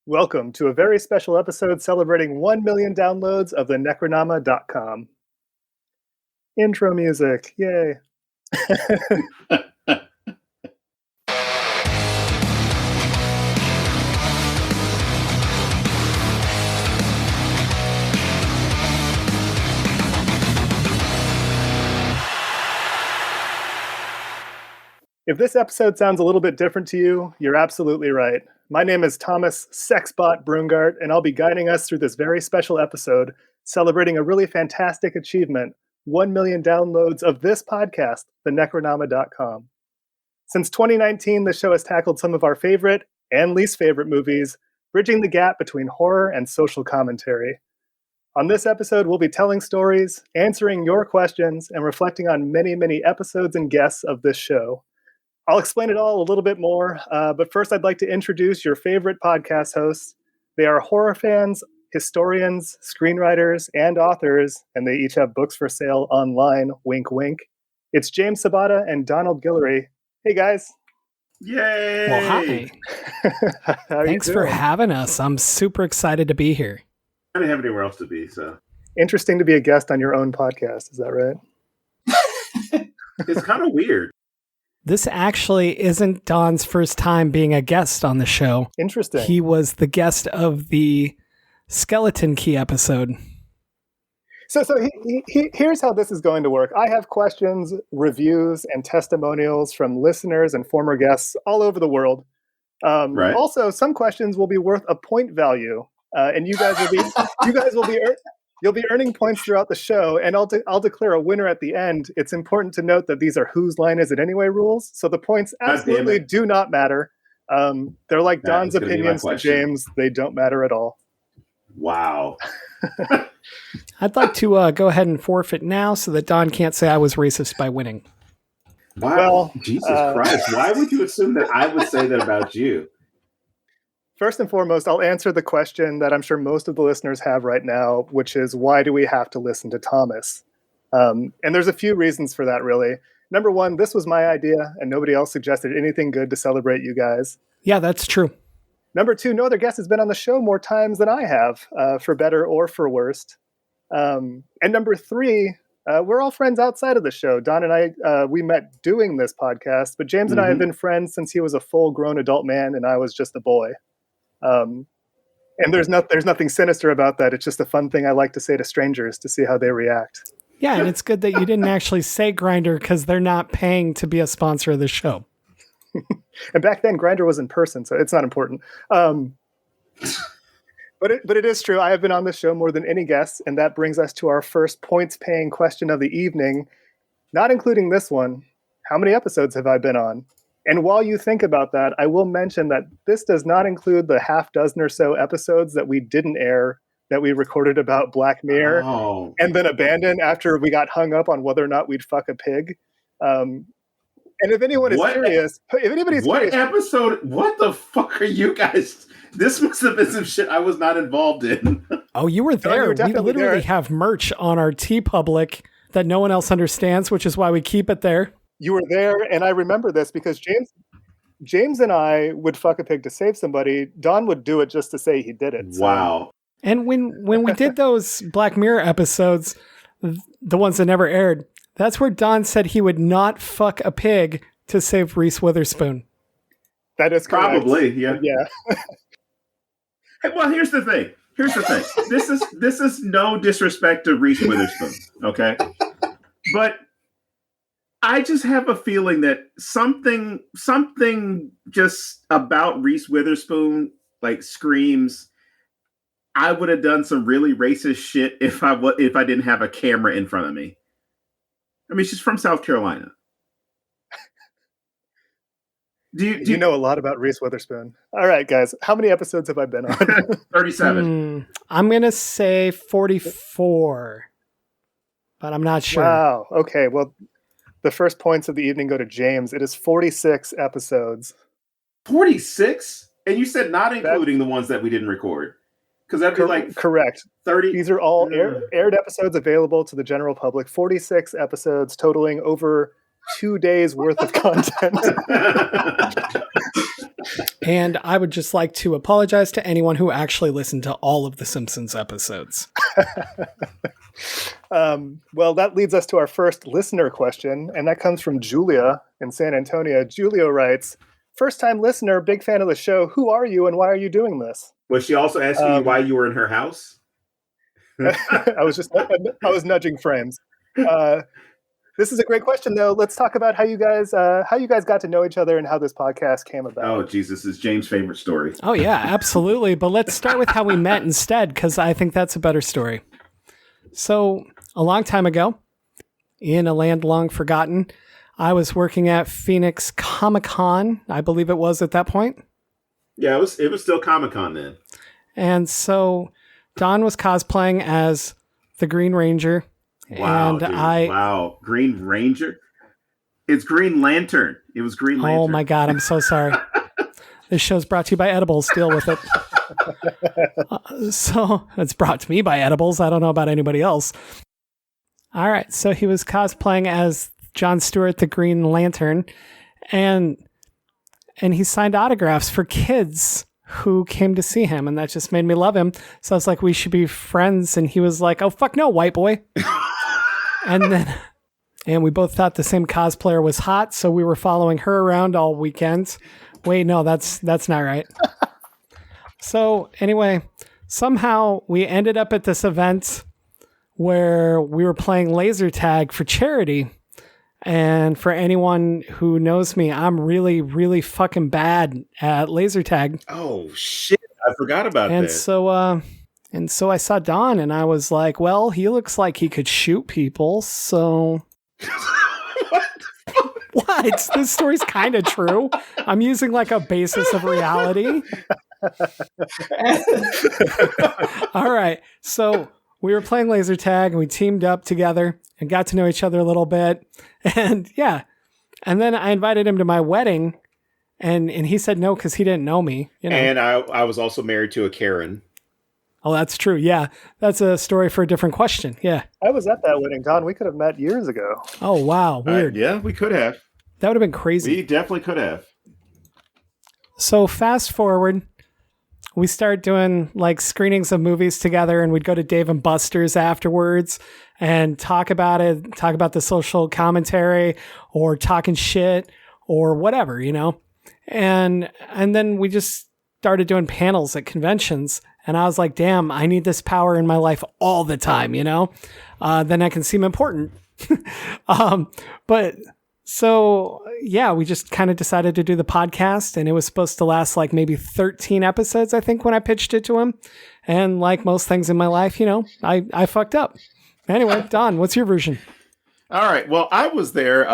Welcome to a very special episode celebrating 1 million downloads of the Necronama.com. Intro music, yay. If this episode sounds a little bit different to you, you're absolutely right. My name is Thomas Sexbot Brungart, and I'll be guiding us through this very special episode celebrating a really fantastic achievement, 1 million downloads of this podcast, the Necronama.com. Since 2019, the show has tackled some of our favorite and least favorite movies, bridging the gap between horror and social commentary. On this episode, we'll be telling stories, answering your questions, and reflecting on many, many episodes and guests of this show. I'll explain it all a little bit more, but first I'd like to introduce your favorite podcast hosts. They are horror fans, historians, screenwriters, and authors, and they each have books for sale online, wink wink. It's James Sabata and Donald Guillory. Hey guys. Yay! Well, hi. Thanks for having us. I'm super excited to be here. I didn't have anywhere else to be, so. Interesting to be a guest on your own podcast, is that right? It's kind of weird. This actually isn't Don's first time being a guest on the show. Interesting. He was the guest of the Skeleton Key episode. So here's how this is going to work. I have questions, reviews, and testimonials from listeners and former guests all over the world. Right. Also, some questions will be worth a point value, and you'll be earning points throughout the show, and I'll declare a winner at the end. It's important to note that these are whose line is it anyway rules, so the points absolutely do not matter. They're like Don's opinions to James. They don't matter at all. Wow. I'd like to go ahead and forfeit now so that Don can't say I was racist by winning. Wow. Well, Jesus Christ. Why would you assume that I would say that about you? First and foremost, I'll answer the question that I'm sure most of the listeners have right now, which is, why do we have to listen to Thomas? And there's a few reasons for that, really. Number one, this was my idea, and nobody else suggested anything good to celebrate you guys. Yeah, that's true. Number two, no other guest has been on the show more times than I have, for better or for worst. And number three, we're all friends outside of the show. Don and I, we met doing this podcast, but James and I have been friends since he was a full-grown adult man and I was just a boy. And there's nothing sinister about that. It's just a fun thing I like to say to strangers to see how they react. Yeah, and it's good that you didn't actually say Grindr because they're not paying to be a sponsor of the show. And back then, Grindr was in person, so it's not important. But it is true. I have been on this show more than any guest, and that brings us to our first points-paying question of the evening, not including this one. How many episodes have I been on? And while you think about that, I will mention that this does not include the half dozen or so episodes that we didn't air, that we recorded about Black Mirror and then abandoned after we got hung up on whether or not we'd fuck a pig. And if anyone is curious, episode? What the fuck are you guys? This must have been some shit I was not involved in. Oh, you were there. We literally have merch on our TeePublic that no one else understands, which is why we keep it there. You were there, and I remember this because James and I would fuck a pig to save somebody. Don would do it just to say he did it. So. Wow. And when we did those Black Mirror episodes, the ones that never aired, that's where Don said he would not fuck a pig to save Reese Witherspoon. That is correct. Probably, yeah. Yeah. Hey, well, here's the thing. This is no disrespect to Reese Witherspoon, okay? But I just have a feeling that something just about Reese Witherspoon like screams, I would have done some really racist shit if I didn't have a camera in front of me. I mean, she's from South Carolina. Do you know a lot about Reese Witherspoon? All right, guys, how many episodes have I been on? 37. I'm gonna say 44, but I'm not sure. Wow. Okay. Well. The first points of the evening go to James. It is 46 episodes. 46? And you said not including the ones that we didn't record. Because that'd be like correct. 30. These are all aired episodes available to the general public. 46 episodes totaling over 2 days worth of content. And I would just like to apologize to anyone who actually listened to all of the Simpsons episodes. Well, that leads us to our first listener question, and that comes from Julia in San Antonio. Julia writes, first-time listener, big fan of the show. Who are you and why are you doing this? Was she also asking you why you were in her house? I was nudging frames. This is a great question, though. Let's talk about how you guys got to know each other and how this podcast came about. Oh, Jesus, is James' favorite story. Oh, yeah, absolutely. But let's start with how we met instead, because I think that's a better story. So, a long time ago, in a land long forgotten, I was working at Phoenix Comic-Con, I believe it was at that point. Yeah, it was still Comic-Con then. And so Don was cosplaying as the Green Ranger. Wow, and dude. I Wow, Green Ranger? It's Green Lantern. It was Green Lantern. Oh my God, I'm so sorry. This show's brought to you by Edibles. Deal with it. So it's brought to me by Edibles. I don't know about anybody else. All right. So he was cosplaying as John Stewart, the Green Lantern, and he signed autographs for kids who came to see him, and that just made me love him. So I was like, we should be friends. And he was like, oh, fuck no, white boy. And we both thought the same cosplayer was hot, so we were following her around all weekend. Wait, no, that's not right. So anyway, somehow we ended up at this event where we were playing laser tag for charity. And for anyone who knows me, I'm really, really fucking bad at laser tag. Oh, shit. I forgot about that. And so I saw Don and I was like, well, he looks like he could shoot people. So what? This story's kind of true. I'm using like a basis of reality. All right. So we were playing laser tag and we teamed up together and got to know each other a little bit. And yeah. And then I invited him to my wedding and he said no because he didn't know me. You know? And I was also married to a Karen. Oh, that's true. Yeah. That's a story for a different question. Yeah. I was at that wedding, Don. We could have met years ago. Oh, wow. Weird. Yeah, we could have. That would have been crazy. We definitely could have. So fast forward, we start doing like screenings of movies together and we'd go to Dave and Buster's afterwards and talk about it, talk about the social commentary or talking shit or whatever, you know? And then we just started doing panels at conventions. And I was like, damn, I need this power in my life all the time, you know? Then I can seem important. But so, yeah, we just kind of decided to do the podcast. And it was supposed to last like maybe 13 episodes, I think, when I pitched it to him. And like most things in my life, you know, I fucked up. Anyway, Don, what's your version? All right. Well, I was there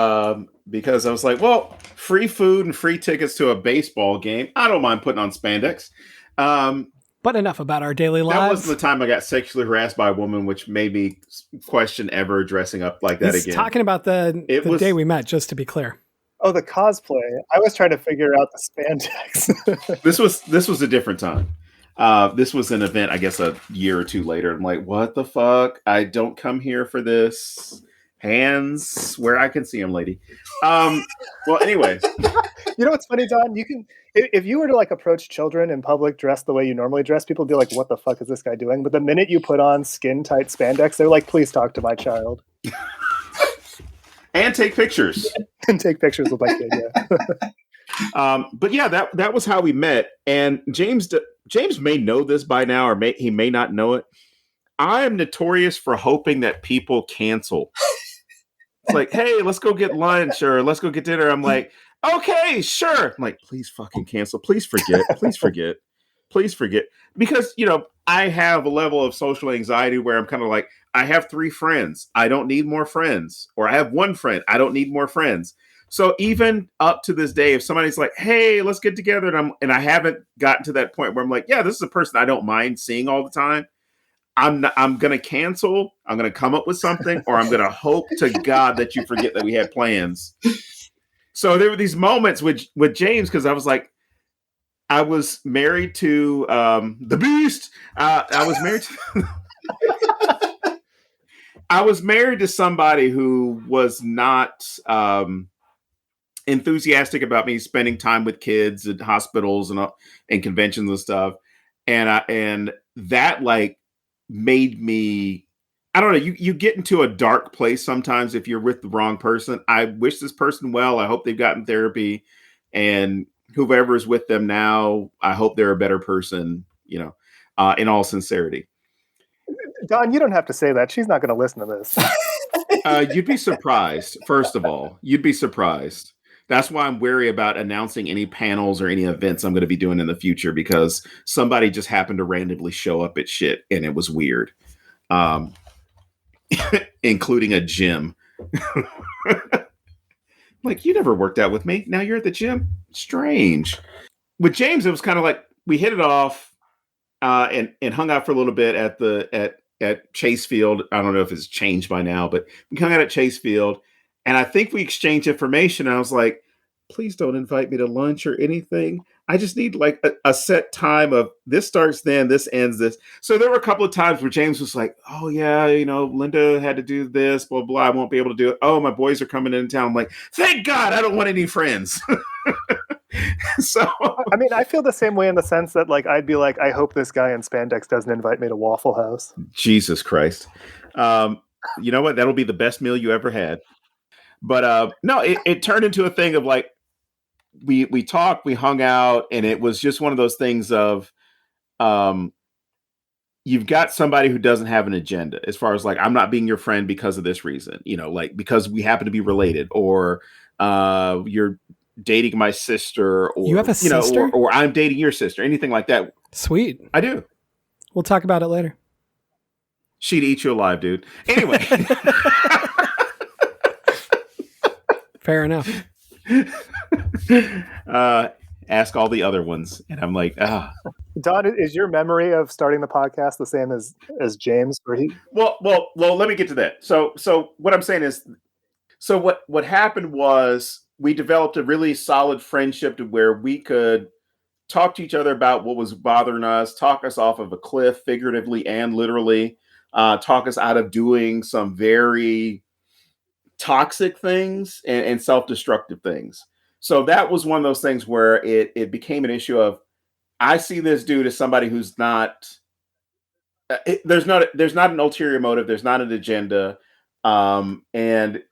because I was like, well, free food and free tickets to a baseball game. I don't mind putting on spandex. But enough about our daily lives. That wasn't the time I got sexually harassed by a woman, which made me question ever dressing up like that again. Talking about the day we met, just to be clear. Oh, the cosplay. I was trying to figure out the spandex. This was a different time. This was an event, I guess, a year or two later. I'm like, what the fuck? I don't come here for this. Hands where I can see them, lady. Well, anyway. You know what's funny, Don? You can, if you were to like approach children in public dressed the way you normally dress, people would be like, what the fuck is this guy doing? But the minute you put on skin tight spandex, they're like, please talk to my child. And take pictures. And take pictures with my kid, yeah. But yeah, that was how we met. And James may know this by now, or he may not know it. I am notorious for hoping that people cancel. It's like, hey, let's go get lunch or let's go get dinner. I'm like, okay, sure. I'm like, please fucking cancel. Please forget. Please forget. Please forget. Because, you know, I have a level of social anxiety where I'm kind of like, I have 3 friends. I don't need more friends. Or I have 1 friend. I don't need more friends. So even up to this day, if somebody's like, hey, let's get together, and I haven't gotten to that point where I'm like, yeah, this is a person I don't mind seeing all the time. I'm going to cancel. I'm going to come up with something, or I'm going to hope to God that you forget that we had plans. So there were these moments with James, because I was like, I was married to the Beast. I was married to, I was married to somebody who was not enthusiastic about me spending time with kids at hospitals and conventions and stuff, and that like made me. I don't know. You get into a dark place sometimes if you're with the wrong person. I wish this person well. I hope they've gotten therapy, and whoever is with them now, I hope they're a better person. In all sincerity. Don, you don't have to say that. She's not going to listen to this. You'd be surprised. First of all, you'd be surprised. That's why I'm wary about announcing any panels or any events I'm going to be doing in the future, because somebody just happened to randomly show up at shit and it was weird. Including a gym. Like, you never worked out with me. Now you're at the gym? Strange. With James, it was kind of like we hit it off and hung out for a little bit at Chase Field. I don't know if it's changed by now, but we hung out at Chase Field. And I think we exchanged information. And I was like, please don't invite me to lunch or anything. I just need like a set time of this starts then, this ends this. So there were a couple of times where James was like, oh yeah, Linda had to do this, blah, blah. I won't be able to do it. Oh, my boys are coming in town. I'm like, thank God I don't want any friends. So, I mean, I feel the same way in the sense that like, I'd be like, I hope this guy in spandex doesn't invite me to Waffle House. Jesus Christ. You know what? That'll be the best meal you ever had. But no, it turned into a thing of like, we talked, we hung out, and it was just one of those things of you've got somebody who doesn't have an agenda as far as like, I'm not being your friend because of this reason, like because we happen to be related, or you're dating my sister, or you have a sister? Or I'm dating your sister, anything like that. Sweet. I do. We'll talk about it later. She'd eat you alive, dude. Anyway. Fair enough. Ask all the other ones, and I'm like, Don, is your memory of starting the podcast the same as James? Well, let me get to that. So what I'm saying is, so what happened was we developed a really solid friendship to where we could talk to each other about what was bothering us, talk us off of a cliff, figuratively and literally, talk us out of doing some very toxic things and self-destructive things. So that was one of those things where it became an issue of, I see this dude as somebody who's not, there's not an ulterior motive. There's not an agenda. And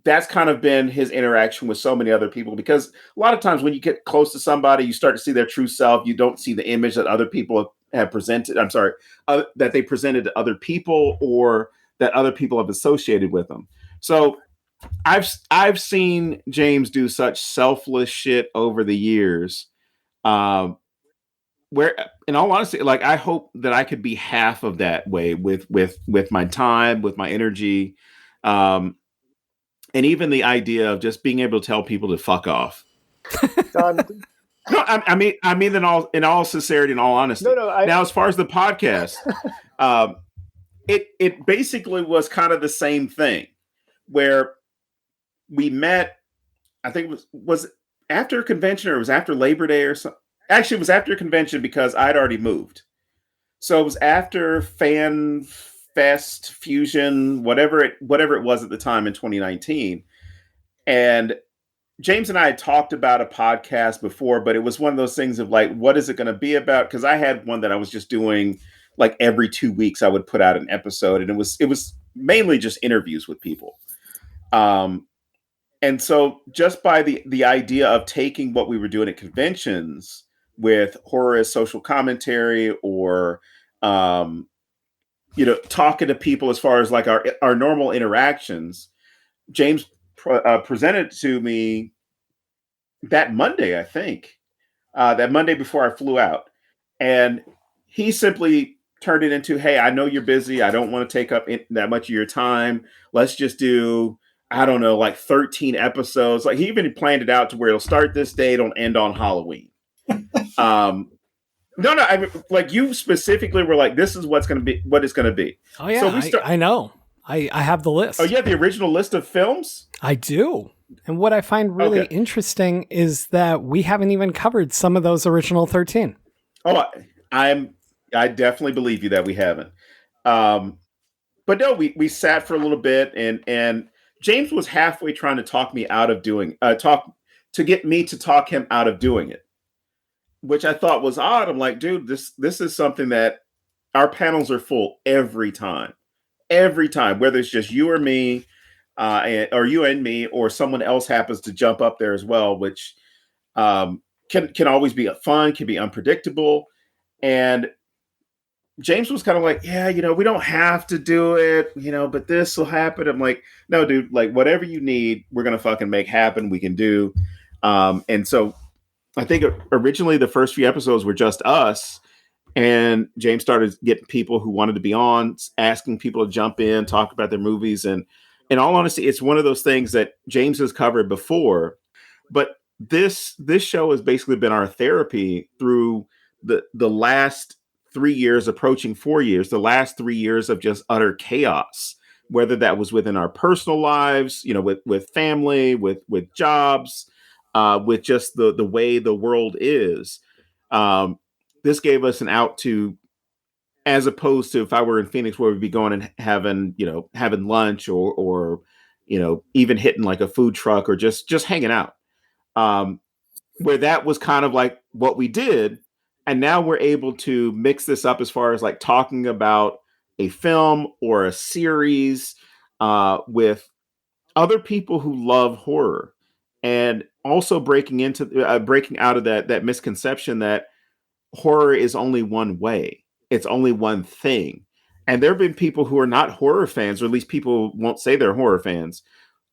that's kind of been his interaction with so many other people, because a lot of times when you get close to somebody, you start to see their true self. You don't see the image that other people have presented. I'm sorry, that they presented to other people, or that other people have associated with them. So I've seen James do such selfless shit over the years, where, in all honesty, like, I hope that I could be half of that way with my time, with my energy, and even the idea of just being able to tell people to fuck off. Don, no, I mean in all sincerity and all honesty. No, now, as far as the podcast, it basically was kind of the same thing, where we met. I think it was after a convention, or it was after Labor Day or something. Actually, it was after a convention because I'd already moved. So it was after Fan Fest, Fusion, whatever it was at the time in 2019. And James and I had talked about a podcast before, but it was one of those things of like, what is it going to be about? Because I had one that I was just doing like every 2 weeks. I would put out an episode, and it was mainly just interviews with people. And so just by the idea of taking what we were doing at conventions with horror as social commentary, or talking to people as far as like our normal interactions, James presented to me that Monday, I think, that Monday before I flew out. And he simply turned it into, hey, I know you're busy. I don't want to take up that much of your time. Let's just do, I don't know, like 13 episodes. Like, he even planned it out to where it'll start this day, it'll end on Halloween. No, I mean, like, you specifically were like, this is what it's going to be. Oh yeah, so I know. I have the list. Oh, you have the original list of films? I do. And what I find really interesting is that we haven't even covered some of those original 13. Oh, I definitely believe you that we haven't. But but no, we sat for a little bit, and James was halfway trying to talk me out of doing to get me to talk him out of doing it, which I thought was odd. I'm like, dude, this is something that our panels are full every time, whether it's just you or me, or you and me, or someone else happens to jump up there as well, which can always be fun, can be unpredictable. And James was kind of like, yeah, we don't have to do it, but this will happen. I'm like, no, dude, like whatever you need, we're going to fucking make happen. We can do. And so I think originally the first few episodes were just us, and James started getting people who wanted to be on, asking people to jump in, talk about their movies. And in all honesty, it's one of those things that James has covered before, but this show has basically been our therapy through the last 3 years, approaching 4 years, the last 3 years of just utter chaos, whether that was within our personal lives, with family, with jobs, with just the way the world is. This gave us an out to, as opposed to if I were in Phoenix, where we'd be going and having lunch or even hitting like a food truck or just hanging out. Where that was kind of like what we did. And now we're able to mix this up as far as like talking about a film or a series with other people who love horror, and also breaking out of that misconception that horror is only one way. It's only one thing. And there have been people who are not horror fans, or at least people won't say they're horror fans,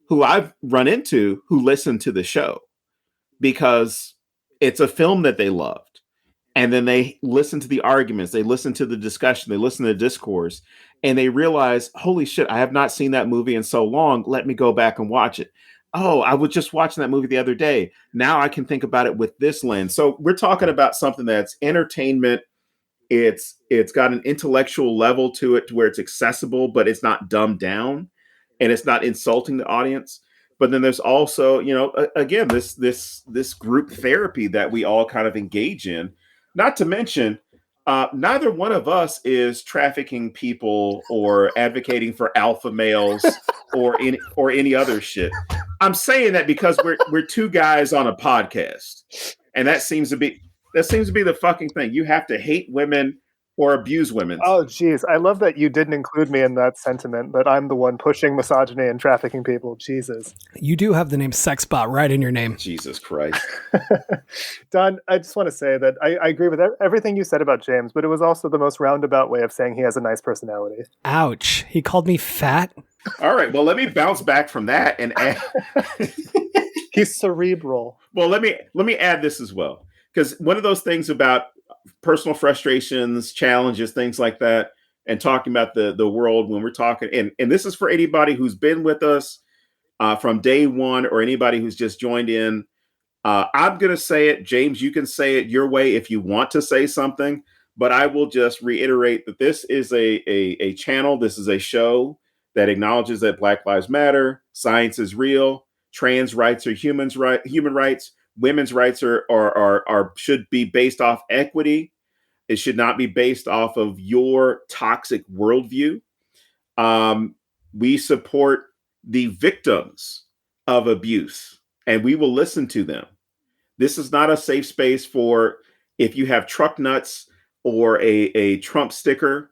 who I've run into who listen to the show because it's a film that they loved. And then they listen to the arguments, they listen to the discussion, they listen to the discourse, and they realize, holy shit, I have not seen that movie in so long. Let me go back and watch it. Oh, I was just watching that movie the other day. Now I can think about it with this lens. So we're talking about something that's entertainment. It's got an intellectual level to it, to where it's accessible, but it's not dumbed down, and it's not insulting the audience. But then there's also, again, this group therapy that we all kind of engage in. Not to mention, neither one of us is trafficking people or advocating for alpha males or any other shit. I'm saying that because we're two guys on a podcast, and that seems to be the fucking thing. You have to hate women or abuse women. Oh, geez. I love that you didn't include me in that sentiment, that I'm the one pushing misogyny and trafficking people. Jesus. You do have the name Sexbot right in your name. Jesus Christ. Don, I just want to say that I agree with everything you said about James, but it was also the most roundabout way of saying he has a nice personality. Ouch. He called me fat? All right. Well, let me bounce back from that and add... He's cerebral. Well, let me add this as well. Because one of those things about personal frustrations, challenges, things like that, and talking about the world when we're talking, and this is for anybody who's been with us from day one, or anybody who's just joined in. I'm going to say it. James, you can say it your way if you want to say something, but I will just reiterate that this is a channel, this is a show that acknowledges that Black Lives Matter, science is real, trans rights are human rights, women's rights are should be based off equity. It should not be based off of your toxic worldview. We support the victims of abuse, and we will listen to them. This is not a safe space for if you have truck nuts or a Trump sticker,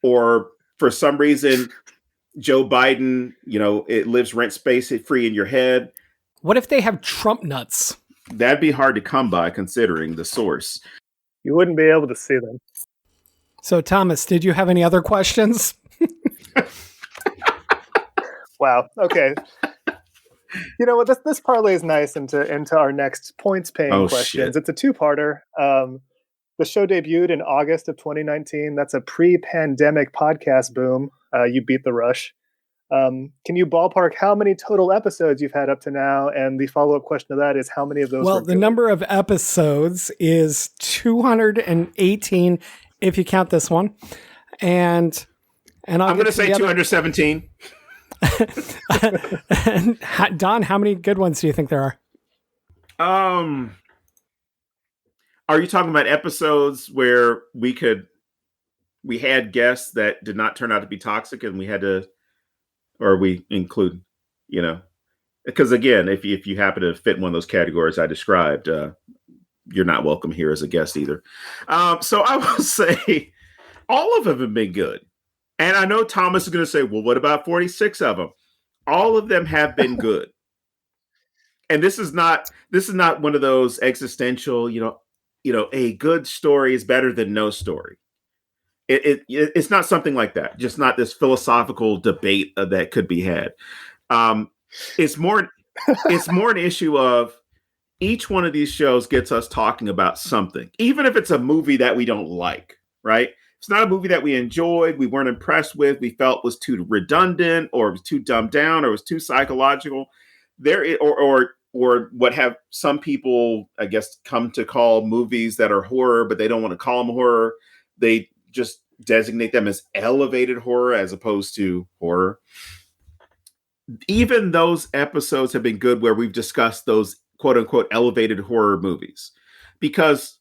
or for some reason Joe Biden, it lives rent space free in your head. What if they have Trump nuts? That'd be hard to come by, considering the source. You wouldn't be able to see them. So, Thomas, did you have any other questions? Wow. Okay. You know what? This parlays nice into our next points paying questions. Shit. It's a two-parter. The show debuted in August of 2019. That's a pre-pandemic podcast boom. You beat the rush. Can you ballpark how many total episodes you've had up to now? And the follow-up question to that is, how many of those? Well, the number of episodes is 218, if you count this one. And I'm going to say 217. Don, how many good ones do you think there are? Are you talking about episodes where we could we had guests that did not turn out to be toxic, and we had to, or we include, you know, because again, if you happen to fit in one of those categories I described, you're not welcome here as a guest either. So I will say all of them have been good. And I know Thomas is going to say, well, what about 46 of them? All of them have been good. And this is not one of those existential, a good story is better than no story. It's not something like that. Just not this philosophical debate that could be had. It's more an issue of each one of these shows gets us talking about something, even if it's a movie that we don't like, right? It's not a movie that we enjoyed, we weren't impressed with, we felt was too redundant, or was too dumbed down, or was too psychological. Or what have some people, I guess, come to call movies that are horror, but they don't want to call them horror. They just designate them as elevated horror as opposed to horror. Even those episodes have been good where we've discussed those quote unquote elevated horror movies, because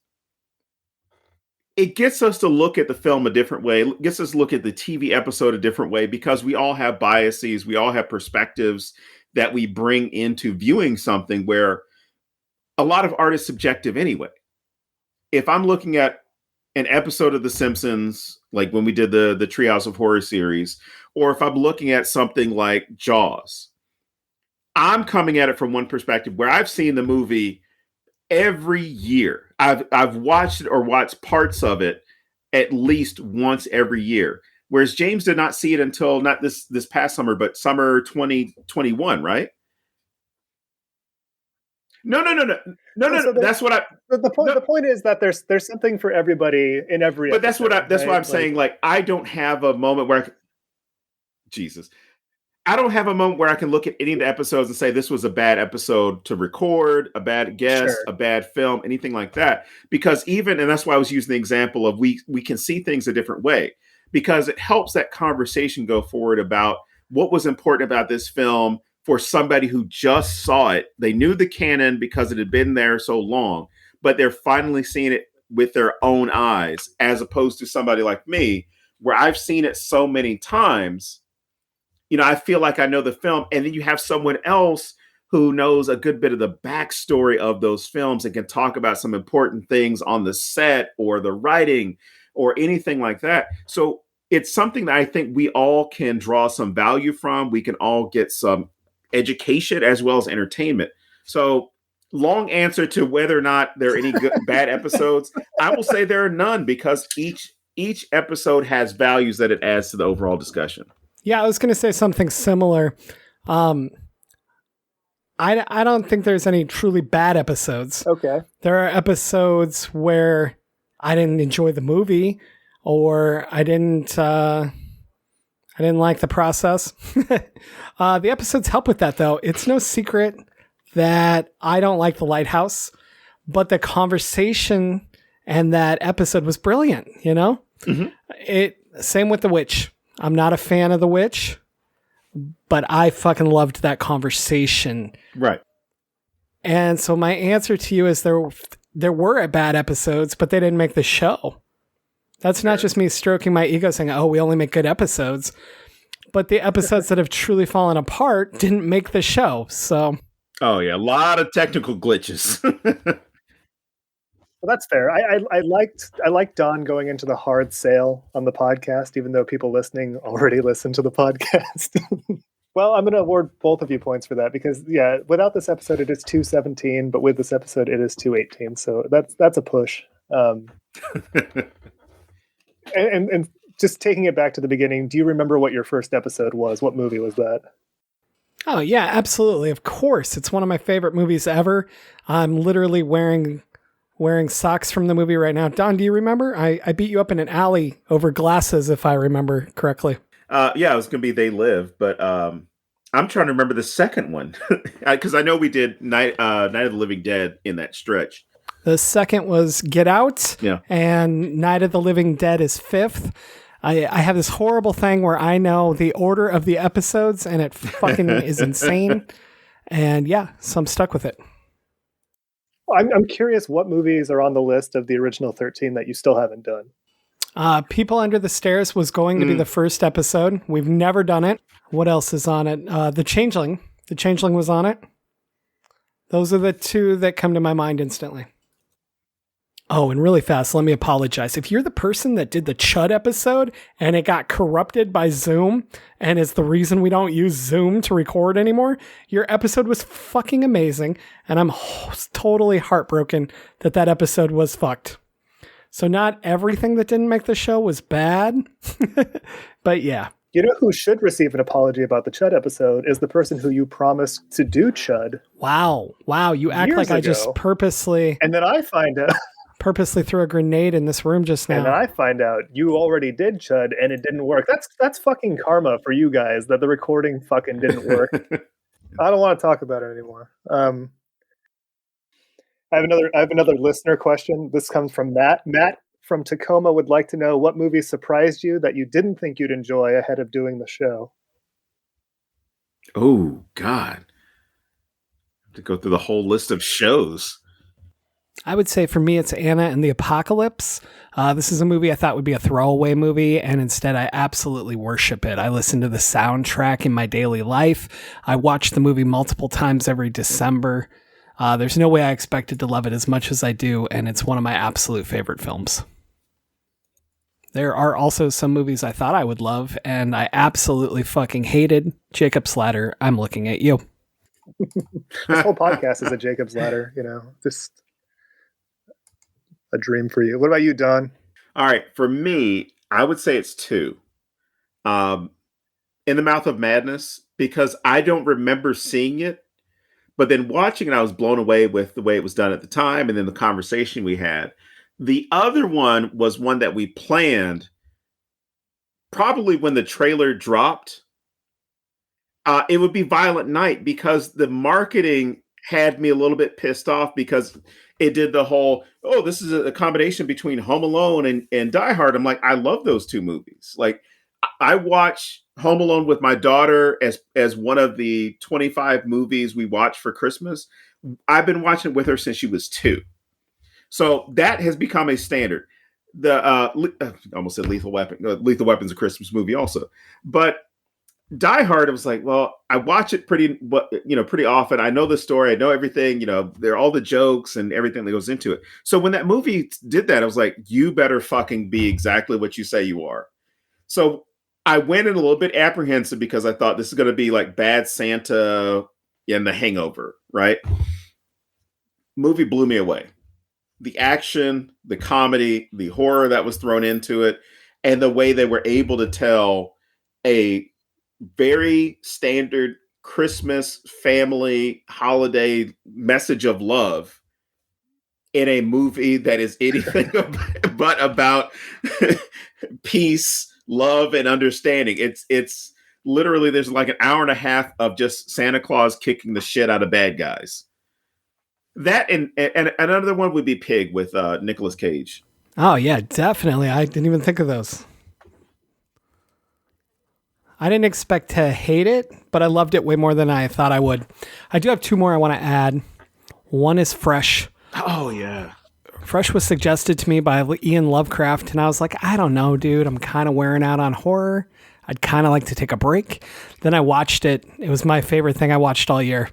it gets us to look at the film a different way. It gets us to look at the TV episode a different way, because we all have biases. We all have perspectives that we bring into viewing something, where a lot of art is subjective anyway. If I'm looking at an episode of The Simpsons, like when we did the Treehouse of Horror series, or if I'm looking at something like Jaws, I'm coming at it from one perspective where I've seen the movie every year. I've watched it or watched parts of it at least once every year. Whereas James did not see it until not this past summer, but summer 2021, right? No. So That's what I. The point. No, the point is that there's something for everybody in every. but that's episode, that's right? what I'm saying. Like, I don't have a moment where I don't have a moment where I can look at any of the episodes and say this was a bad episode to record, a bad guest, Sure. a bad film, anything like that. Because and that's why I was using the example of we can see things a different way, because it helps that conversation go forward about what was important about this film for somebody who just saw it. They knew the canon because it had been there so long, but they're finally seeing it with their own eyes, as opposed to somebody like me, where I've seen it so many times. I feel like I know the film, and then you have someone else who knows a good bit of the backstory of those films and can talk about some important things on the set or the writing or anything like that. So it's something that I think we all can draw some value from. We can all get some education as well as entertainment. So, long answer to whether or not there are any good bad episodes. I will say there are none, because each episode has values that it adds to the overall discussion. Yeah, I was going to say something similar. I don't think there's any truly bad episodes. Okay. There are episodes where I didn't enjoy the movie, or I didn't like the process. The episodes help with that, though. It's no secret that I don't like The Lighthouse, but the conversation and that episode was brilliant. Mm-hmm. Same with The Witch. I'm not a fan of The Witch, but I fucking loved that conversation. Right. And so my answer to you is there were bad episodes, but they didn't make the show. That's not just me stroking my ego saying, oh, we only make good episodes. But the episodes that have truly fallen apart didn't make the show. So. Oh, yeah. A lot of technical glitches. Well, that's fair. I liked Don going into the hard sale on the podcast, even though people listening already listen to the podcast. Well, I'm going to award both of you points for that, because without this episode it is 217, but with this episode it is 218. So that's a push. And just taking it back to the beginning, do you remember what your first episode was? What movie was that? Oh yeah, absolutely. Of course. It's one of my favorite movies ever. I'm literally wearing socks from the movie right now. Don, do you remember? I beat you up in an alley over glasses, if I remember correctly. Yeah, it was going to be They Live, but I'm trying to remember the second one, because I know we did Night of the Living Dead in that stretch. The second was Get Out, yeah, and Night of the Living Dead is fifth. I have this horrible thing where I know the order of the episodes, and it fucking is insane. And yeah, so I'm stuck with it. I'm curious what movies are on the list of the original 13 that you still haven't done. People Under the Stairs was going to be the first episode. We've never done it. What else is on it? The Changeling. The Changeling was on it. Those are the two that come to my mind instantly. Oh, and really fast, let me apologize. If you're the person that did the Chud episode and it got corrupted by Zoom and is the reason we don't use Zoom to record anymore, your episode was fucking amazing. And I'm totally heartbroken that that episode was fucked. So not everything that didn't make the show was bad, but yeah. You know who should receive an apology about the Chud episode is the person who you promised to do Chud. Wow. You act years like I ago. just purposely And then I find out. Purposely threw a grenade in this room just now. And then I find out you already did Chud and it didn't work. That's fucking karma for you guys that the recording fucking didn't work. I don't want to talk about it anymore. I have another listener question. This comes from Matt. Matt from Tacoma would like to know what movie surprised you that you didn't think you'd enjoy ahead of doing the show. Oh God. I have to go through the whole list of shows. I would say for me, it's Anna and the Apocalypse. This is a movie I thought would be a throwaway movie, and instead I absolutely worship it. I listen to the soundtrack in my daily life. I watch the movie multiple times every December. There's no way I expected to love it as much as I do, and it's one of my absolute favorite films. There are also some movies I thought I would love, and I absolutely fucking hated. Jacob's Ladder, I'm looking at you. This whole podcast is a Jacob's Ladder, just a dream for you. What about you, Don? All right. For me, I would say it's two. In the Mouth of Madness, because I don't remember seeing it, but then watching it, I was blown away with the way it was done at the time and then the conversation we had. The other one was one that we planned probably when the trailer dropped. It would be Violent Night because the marketing had me a little bit pissed off because it did the whole, this is a combination between Home Alone and Die Hard. I'm like, I love those two movies. Like, I watch Home Alone with my daughter as one of the 25 movies we watch for Christmas. I've been watching it with her since she was 2. So that has become a standard. I almost said Lethal Weapon. Lethal Weapon's a Christmas movie also. But Die Hard, I was like, well, I watch it pretty often. I know the story. I know everything. There are all the jokes and everything that goes into it. So when that movie did that, I was like, you better fucking be exactly what you say you are. So I went in a little bit apprehensive because I thought this is going to be like Bad Santa and The Hangover, right? Movie blew me away. The action, the comedy, the horror that was thrown into it, and the way they were able to tell a very standard Christmas family holiday message of love in a movie that is anything but about peace, love, and understanding. It's literally, there's like an hour and a half of just Santa Claus kicking the shit out of bad guys. That and another one would be Pig with Nicolas Cage. Oh yeah, definitely. I didn't even think of those. I didn't expect to hate it, but I loved it way more than I thought I would. I do have 2 more I want to add. One is Fresh. Oh, yeah. Fresh was suggested to me by Ian Lovecraft, and I was like, I don't know, dude. I'm kind of wearing out on horror. I'd kind of like to take a break. Then I watched it. It was my favorite thing I watched all year.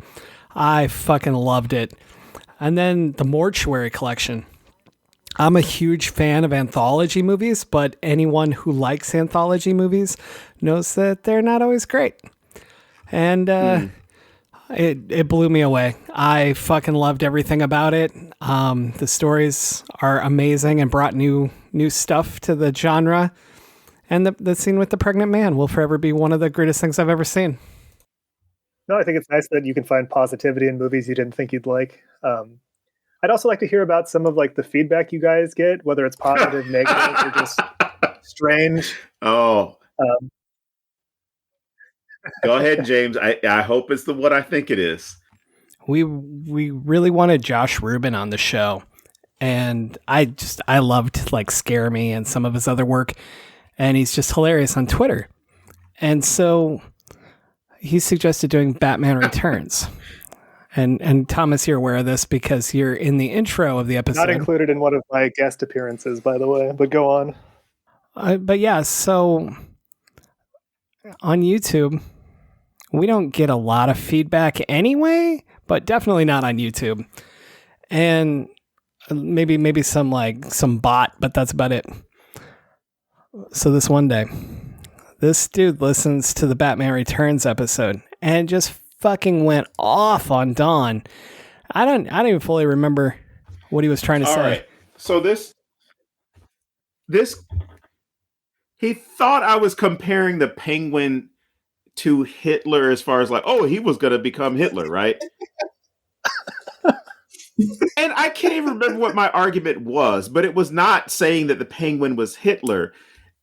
I fucking loved it. And then The Mortuary Collection. I'm a huge fan of anthology movies, but anyone who likes anthology movies knows that they're not always great. And it blew me away. I fucking loved everything about it. The stories are amazing and brought new stuff to the genre. And the scene with the pregnant man will forever be one of the greatest things I've ever seen. No, I think it's nice that you can find positivity in movies you didn't think you'd like. I'd also like to hear about some of like the feedback you guys get, whether it's positive, negative, or just strange. Oh, go ahead, James. I hope it's what I think it is. We really wanted Josh Rubin on the show, and I loved like Scare Me and some of his other work, and he's just hilarious on Twitter. And so he suggested doing Batman Returns. And Thomas, you're aware of this because you're in the intro of the episode. Not included in one of my guest appearances, by the way, but go on. But yeah, so on YouTube, we don't get a lot of feedback anyway, but definitely not on YouTube. And maybe some bot, but that's about it. So this one day, this dude listens to the Batman Returns episode and just fucking went off on Don. I don't even fully remember what he was trying to say. All right. So this he thought I was comparing the Penguin to Hitler as far as like, oh, he was going to become Hitler, right? And I can't even remember what my argument was, but it was not saying that the Penguin was Hitler.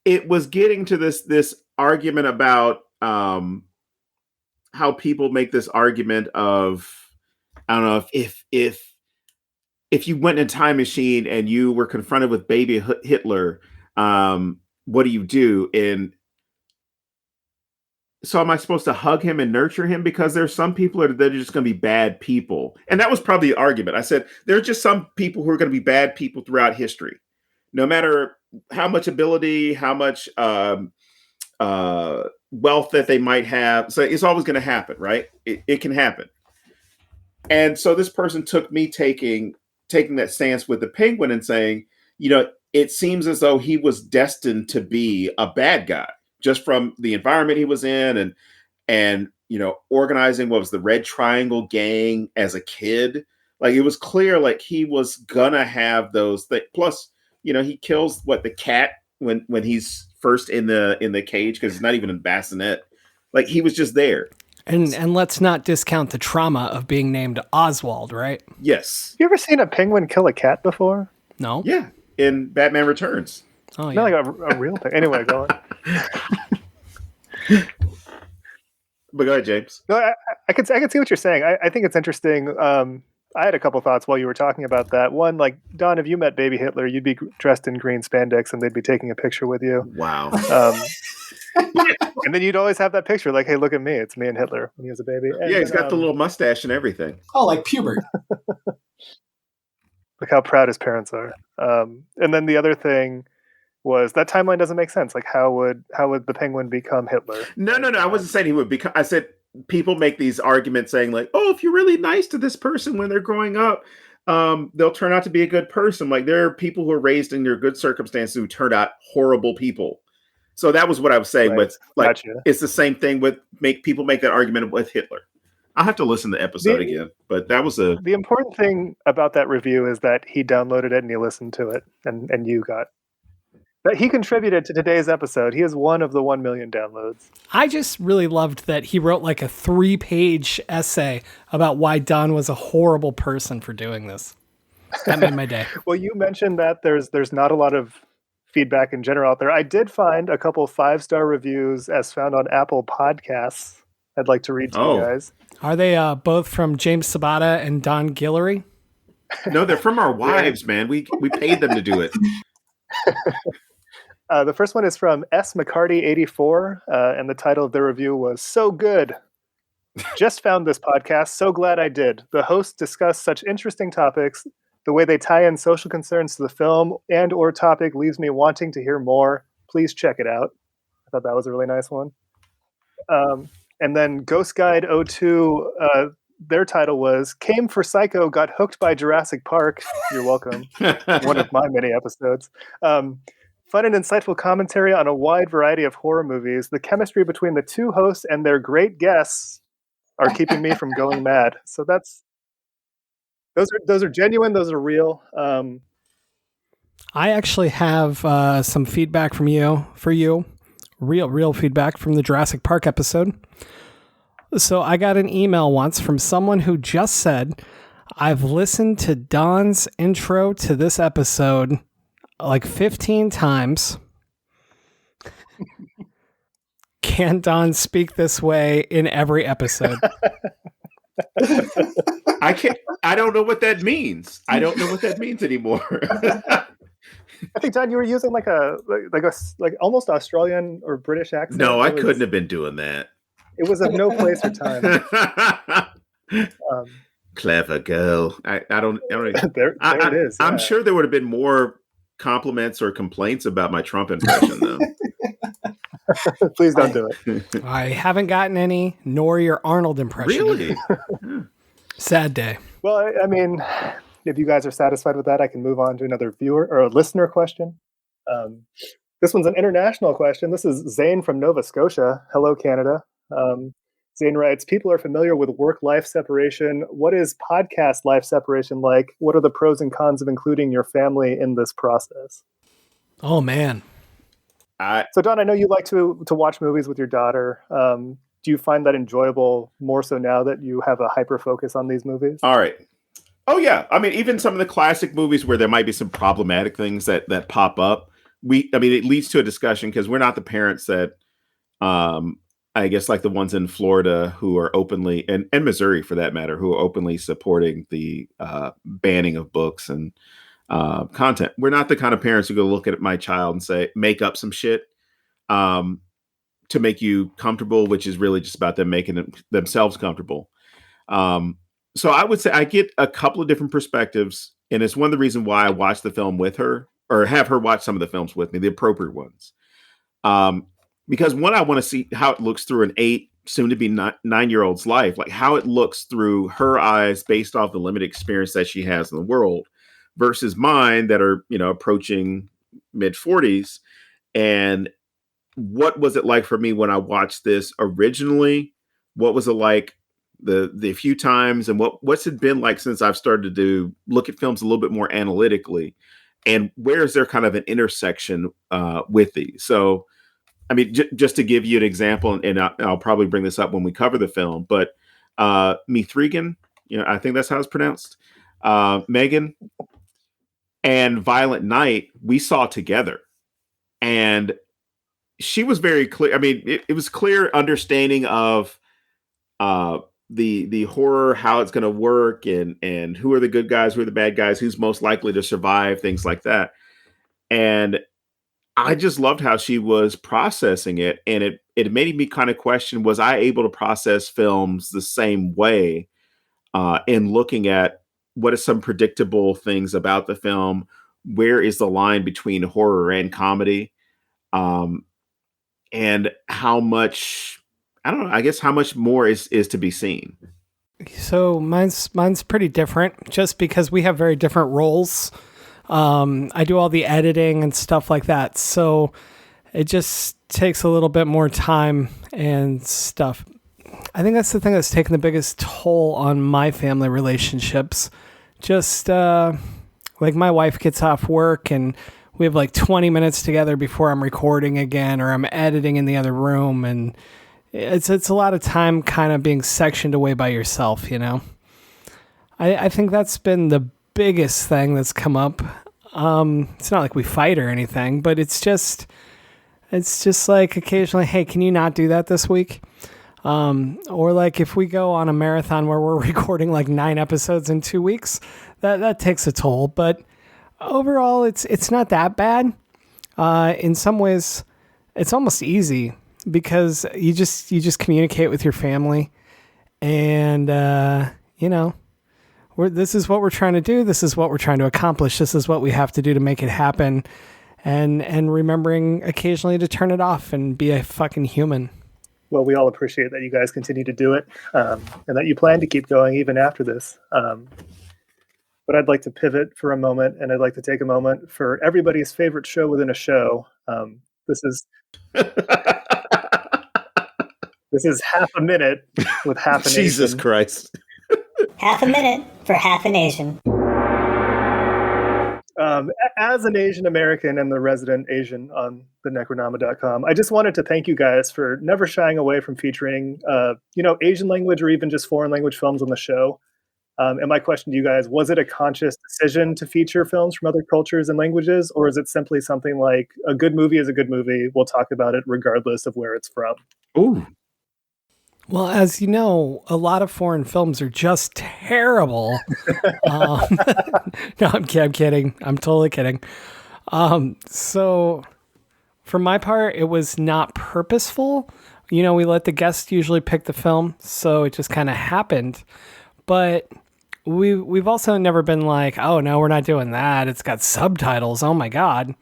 It was getting to this argument about how people make this argument of, I don't know, if you went in a time machine and you were confronted with baby Hitler, what do you do? And so am I supposed to hug him and nurture him? Because there's some people that are just going to be bad people. And that was probably the argument. I said, there are just some people who are going to be bad people throughout history. No matter how much ability, how much wealth that they might have. So it's always going to happen, right? It can happen. And so this person took me taking that stance with the Penguin and saying, it seems as though he was destined to be a bad guy just from the environment he was in and organizing what was the Red Triangle gang as a kid. Like it was clear like he was gonna have those things. Plus, he kills the cat when he's first in the cage because it's not even a bassinet. Like he was just there. And let's not discount the trauma of being named Oswald, right? Yes. You ever seen a penguin kill a cat before? No. Yeah, in Batman Returns. Oh yeah, not like a real thing. Anyway, go on. But go ahead, James. No, I can see what you're saying. I think it's interesting. I had a couple thoughts while you were talking about that. One, like, Don, if you met baby Hitler, you'd be dressed in green spandex and they'd be taking a picture with you. Wow. And then you'd always have that picture like, hey, look at me. It's me and Hitler when he was a baby. And yeah, he's got the little mustache and everything. Oh, like Pubert. Look how proud his parents are. And then the other thing was that timeline doesn't make sense. Like, how would the Penguin become Hitler? No. I wasn't saying he would become. I said people make these arguments saying like, oh, if you're really nice to this person when they're growing up, they'll turn out to be a good person. Like there are people who are raised in their good circumstances who turned out horrible people. So that was what I was saying with like, gotcha. It's the same thing with people make that argument with Hitler. I'll have to listen to the episode again, but that was the important thing about that review is that he downloaded it and he listened to it and you got that he contributed to today's episode. He is one of the 1 million downloads. I just really loved that he wrote like a 3-page essay about why Don was a horrible person for doing this. That made my day. Well, you mentioned that there's not a lot of feedback in general out there. I did find a couple 5-star reviews as found on Apple Podcasts. I'd like to read to you guys. Are they both from James Sabata and Don Guillory? No, they're from our wives, man. We paid them to do it. The first one is from S. McCarty84, and the title of the review was "So Good." Just found this podcast. So glad I did. The hosts discuss such interesting topics. The way they tie in social concerns to the film and/or topic leaves me wanting to hear more. Please check it out. I thought that was a really nice one. And then Ghost Guide 02, their title was "Came for Psycho, Got Hooked by Jurassic Park." You're welcome. One of my many episodes. Fun and insightful commentary on a wide variety of horror movies. The chemistry between the two hosts and their great guests are keeping me from going mad. So those are genuine. Those are real. I actually have some feedback from you. Real feedback from the Jurassic Park episode. So I got an email once from someone who just said, I've listened to Don's intro to this episode like 15 times. Can Don speak this way in every episode? I don't know what that means. I don't know what that means anymore. I think, Don, you were using like almost Australian or British accent. No, I couldn't have been doing that. It was of no place or time. Clever girl. I don't. There it is. I'm sure there would have been more compliments or complaints about my Trump impression, though. Please don't do it. I haven't gotten any, nor your Arnold impression. Really? Sad day. Well, I mean, if you guys are satisfied with that, I can move on to another viewer or a listener question. This one's an international question. This is Zane from Nova Scotia. Hello, Canada. Zane writes, people are familiar with work-life separation. What is podcast life separation like? What are the pros and cons of including your family in this process? Oh, man. So, Don, I know you like to watch movies with your daughter. Do you find that enjoyable more so now that you have a hyper focus on these movies? All right. Oh, yeah. I mean, even some of the classic movies where there might be some problematic things that pop up, it leads to a discussion because we're not the parents that, I guess, like the ones in Florida who are openly, and Missouri for that matter, who are openly supporting the banning of books and content. We're not the kind of parents who go look at my child and say, make up some shit to make you comfortable, which is really just about them making themselves comfortable. So I would say I get a couple of different perspectives, and it's one of the reasons why I watch the film with her or have her watch some of the films with me, the appropriate ones. Because one, I want to see how it looks through an 8, soon to be 9-year-old's life, like how it looks through her eyes based off the limited experience that she has in the world versus mine that are, approaching mid 40s. And what was it like for me when I watched this originally? What was it like the few times, and what's it been like since I've started to look at films a little bit more analytically, and where is there kind of an intersection with these? So, I mean, just to give you an example, and I'll probably bring this up when we cover the film, but Mithrigan, I think that's how it's pronounced, Megan, and Violent Night, we saw together, and she was very clear. I mean, it was clear understanding of the horror, how it's going to work, and who are the good guys, who are the bad guys, who's most likely to survive, things like that. And I just loved how she was processing it, and it made me kind of question: was I able to process films the same way in looking at what are some predictable things about the film? Where is the line between horror and comedy? And how much, I don't know, I guess how much more is to be seen? So mine's pretty different just because we have very different roles. I do all the editing and stuff like that. So it just takes a little bit more time and stuff. I think that's the thing that's taken the biggest toll on my family relationships. Just like my wife gets off work and we have like 20 minutes together before I'm recording again, or I'm editing in the other room. And it's a lot of time kind of being sectioned away by yourself, I think that's been the biggest thing that's come up. It's not like we fight or anything, but it's just like occasionally, hey, can you not do that this week? Or like if we go on a marathon where we're recording like 9 episodes in 2 weeks, that takes a toll. But overall, it's not that bad. In some ways, it's almost easy because you just communicate with your family, and this is what we're trying to do. This is what we're trying to accomplish. This is what we have to do to make it happen. And remembering occasionally to turn it off and be a fucking human. Well, we all appreciate that you guys continue to do it, and that you plan to keep going even after this. But I'd like to pivot for a moment, and I'd like to take a moment for everybody's favorite show within a show. This is Half a Minute with Half a Nation. Jesus Christ. Half a minute for Half a Nation. As an Asian American and the resident Asian on the Necronama.com, I just wanted to thank you guys for never shying away from featuring, Asian language or even just foreign language films on the show. And my question to you guys, was it a conscious decision to feature films from other cultures and languages, or is it simply something like a good movie is a good movie? We'll talk about it regardless of where it's from. Ooh. Well, as you know, a lot of foreign films are just terrible. No, I'm kidding. I'm totally kidding. So for my part, it was not purposeful. We let the guests usually pick the film, so it just kind of happened. But we've also never been like, oh no, we're not doing that. It's got subtitles. Oh my god.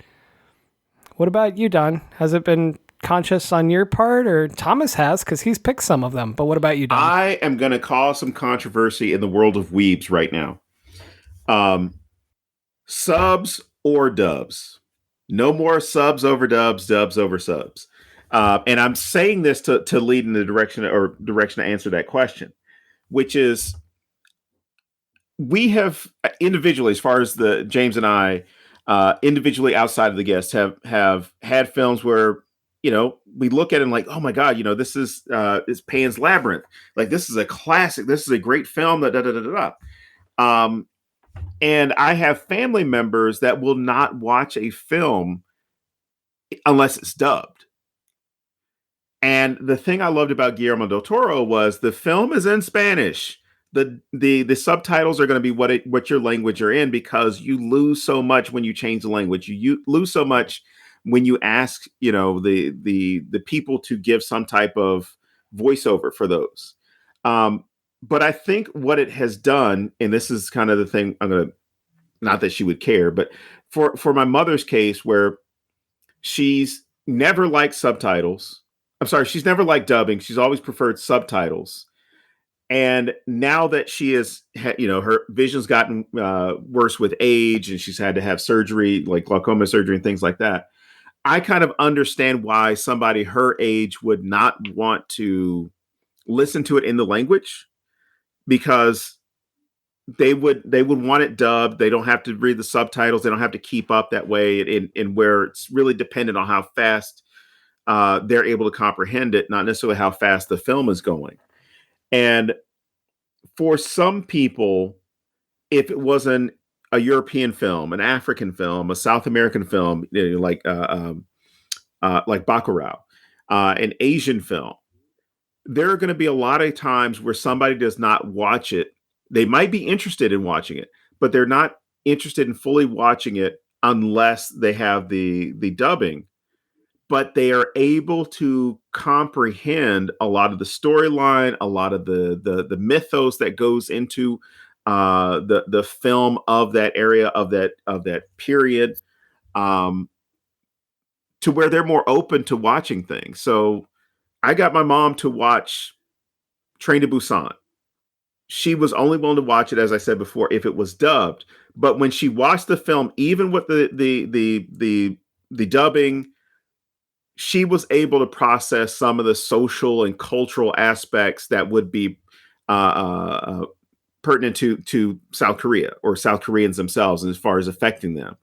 What about you, Don? Has it been conscious on your part, or Thomas has because he's picked some of them? But what about you, Don? I am going to cause some controversy in the world of weebs right now. Subs or dubs? No more subs over dubs, dubs over subs. And I'm saying this to lead in the direction to answer that question, which is we have individually, as far as the James and I, individually outside of the guests, have had films where we look at it and like, oh my god, this is Pan's Labyrinth, like this is a classic, this is a great film. Da da da da da. And I have family members that will not watch a film unless it's dubbed. And the thing I loved about Guillermo del Toro was the film is in Spanish. The subtitles are going to be what your language you're in, because you lose so much when you change the language. You lose so much when you ask, the people to give some type of voiceover for those. But I think what it has done, and this is kind of the thing not that she would care, but for my mother's case, where she's never liked subtitles. I'm sorry, she's never liked dubbing. She's always preferred subtitles. And now that she is, her vision's gotten worse with age, and she's had to have surgery, like glaucoma surgery and things like that. I kind of understand why somebody her age would not want to listen to it in the language, because they would want it dubbed. They don't have to read the subtitles. They don't have to keep up that way, in where it's really dependent on how fast they're able to comprehend it, not necessarily how fast the film is going. And for some people, if it wasn't a European film, an African film, a South American film, like Bacurau, an Asian film, there are going to be a lot of times where somebody does not watch it. They might be interested in watching it, but they're not interested in fully watching it unless they have the dubbing. But they are able to comprehend a lot of the storyline, a lot of the mythos that goes into the film of that area, of that period, to where they're more open to watching things. So I got my mom to watch Train to Busan. She was only willing to watch it, as I said before, if it was dubbed. But when she watched the film, even with the dubbing, she was able to process some of the social and cultural aspects that would be pertinent to South Korea, or South Koreans themselves, and as far as affecting them.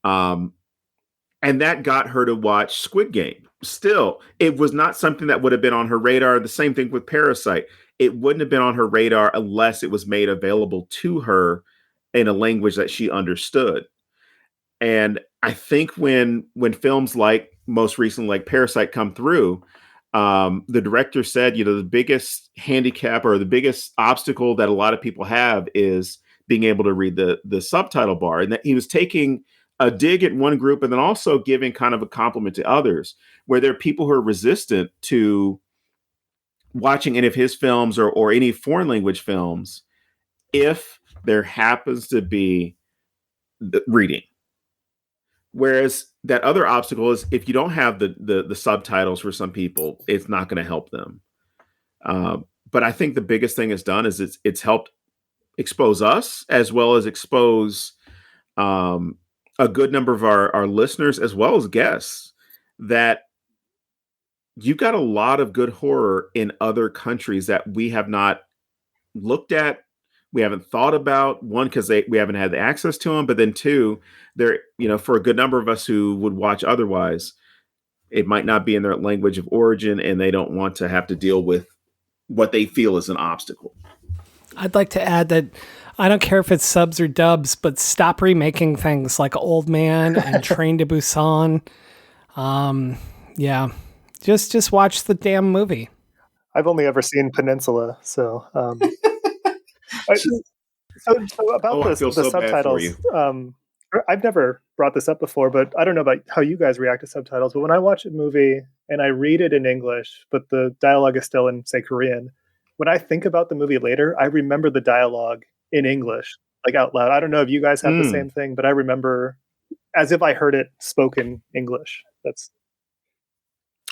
And that got her to watch Squid Game. Still, it was not something that would have been on her radar. The same thing with Parasite. It wouldn't have been on her radar unless it was made available to her in a language that she understood. And I think when films like, most recently, like Parasite, come through, the director said, the biggest handicap or the biggest obstacle that a lot of people have is being able to read the subtitle bar. And that he was taking a dig at one group and then also giving kind of a compliment to others, where there are people who are resistant to watching any of his films or any foreign language films if there happens to be the reading. Whereas that other obstacle is if you don't have the subtitles, for some people, it's not going to help them. But I think the biggest thing it's done is it's helped expose us, as well as expose a good number of our listeners, as well as guests, that you've got a lot of good horror in other countries that we have not looked at. We haven't thought about. One, because we haven't had the access to them, but then two, they're, for a good number of us who would watch otherwise, it might not be in their language of origin, and they don't want to have to deal with what they feel is an obstacle. I'd like to add that I don't care if it's subs or dubs, but stop remaking things like Old Man and Train to Busan. Yeah, just watch the damn movie. I've only ever seen Peninsula, so. So about the subtitles, I've never brought this up before, but I don't know about how you guys react to subtitles. But when I watch a movie and I read it in English, but the dialogue is still in, say, Korean, when I think about the movie later, I remember the dialogue in English, like out loud. I don't know if you guys have the same thing, but I remember as if I heard it spoken English. That's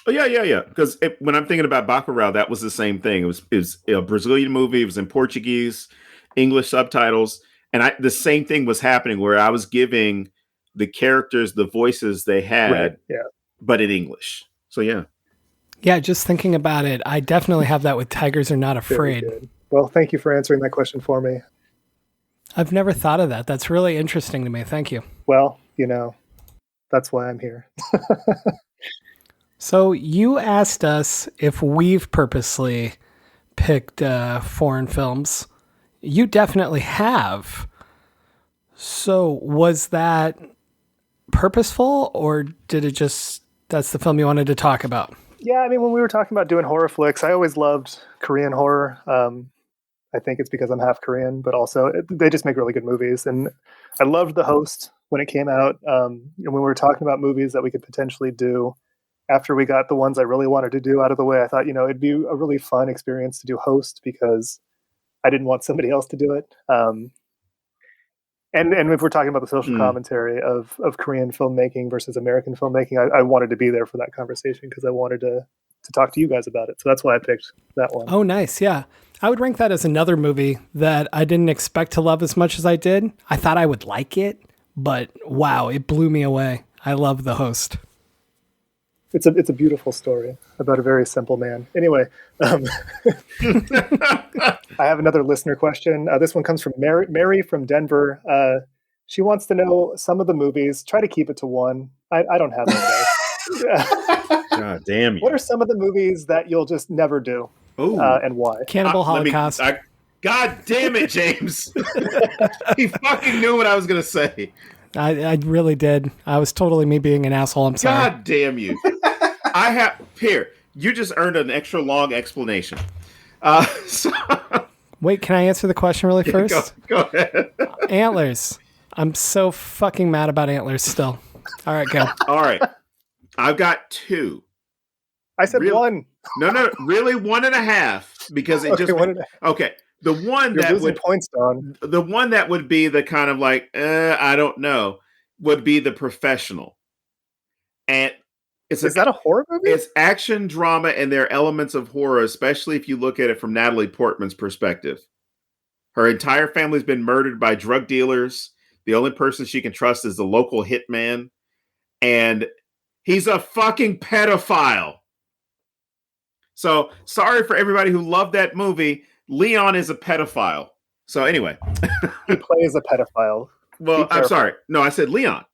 yeah. Because when I'm thinking about Bacurau, that was the same thing. It was a Brazilian movie. It was in Portuguese, English subtitles, and the same thing was happening where I was giving the characters the voices they had, right, yeah, but in English. So yeah. Yeah, just thinking about it, I definitely have that with Tigers Are Not very Afraid. good. Well, thank you for answering that question for me. I've never thought of that. That's really interesting to me. Thank you. Well, that's why I'm here. So you asked us if we've purposely picked foreign films. You definitely have. So was that purposeful, or did it just, that's the film you wanted to talk about? Yeah, I mean, when we were talking about doing horror flicks, I always loved Korean horror. I think it's because I'm half Korean, but also they just make really good movies. And I loved The Host when it came out. And when we were talking about movies that we could potentially do, after we got the ones I really wanted to do out of the way, I thought, it'd be a really fun experience to do Host because I didn't want somebody else to do it. And if we're talking about the social commentary of Korean filmmaking versus American filmmaking, I wanted to be there for that conversation because I wanted to talk to you guys about it. So that's why I picked that one. Oh, nice. Yeah. I would rank that as another movie that I didn't expect to love as much as I did. I thought I would like it, but wow, it blew me away. I love The Host. It's a beautiful story about a very simple man. Anyway, I have another listener question. This one comes from Mary from Denver. She wants to know some of the movies. Try to keep it to one. I don't have that. God damn you. What are some of the movies that you'll just never do? And why? Cannibal Holocaust. God damn it, James. He fucking knew what I was going to say. I really did. I was totally me being an asshole. I'm sorry. God damn you. You just earned an extra long explanation. Wait, can I answer the question really first? Go ahead. Antlers. I'm so fucking mad about Antlers still. All right, go. All right. I've got two. I said one. No, really 1.5 because it just okay. The one You're that losing would points, Don. The one that would be the kind of like I don't know would be The Professional, and is that a horror movie? It's action drama, and there are elements of horror, especially if you look at it from Natalie Portman's perspective. Her entire family's been murdered by drug dealers. The only person she can trust is the local hitman, and he's a fucking pedophile. So sorry for everybody who loved that movie. Leon is a pedophile. So anyway. He plays a pedophile. Well, I'm sorry. No, I said Leon.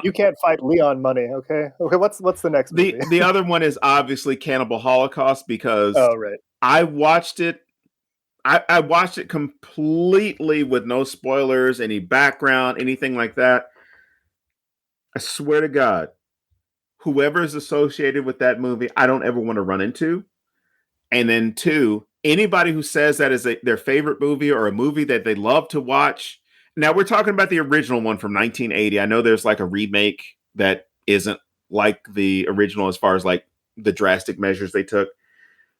You can't fight Leon money, okay? Okay, what's the next movie? The other one is obviously Cannibal Holocaust because right. I watched it. I watched it completely with no spoilers, any background, anything like that. I swear to God, whoever is associated with that movie, I don't ever want to run into. And then two, anybody who says that is their favorite movie or a movie that they love to watch. Now we're talking about the original one from 1980. I know there's like a remake that isn't like the original as far as like the drastic measures they took.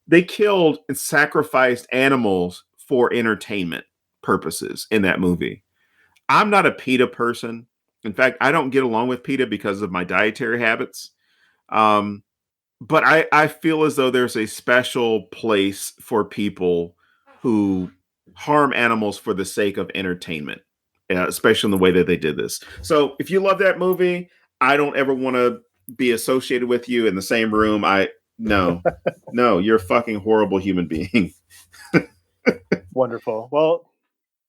They killed and sacrificed animals for entertainment purposes in that movie. I'm not a PETA person. In fact, I don't get along with PETA because of my dietary habits. But I feel as though there's a special place for people who harm animals for the sake of entertainment, especially in the way that they did this. So if you love that movie, I don't ever want to be associated with you in the same room. No, you're a fucking horrible human being. Wonderful. Well,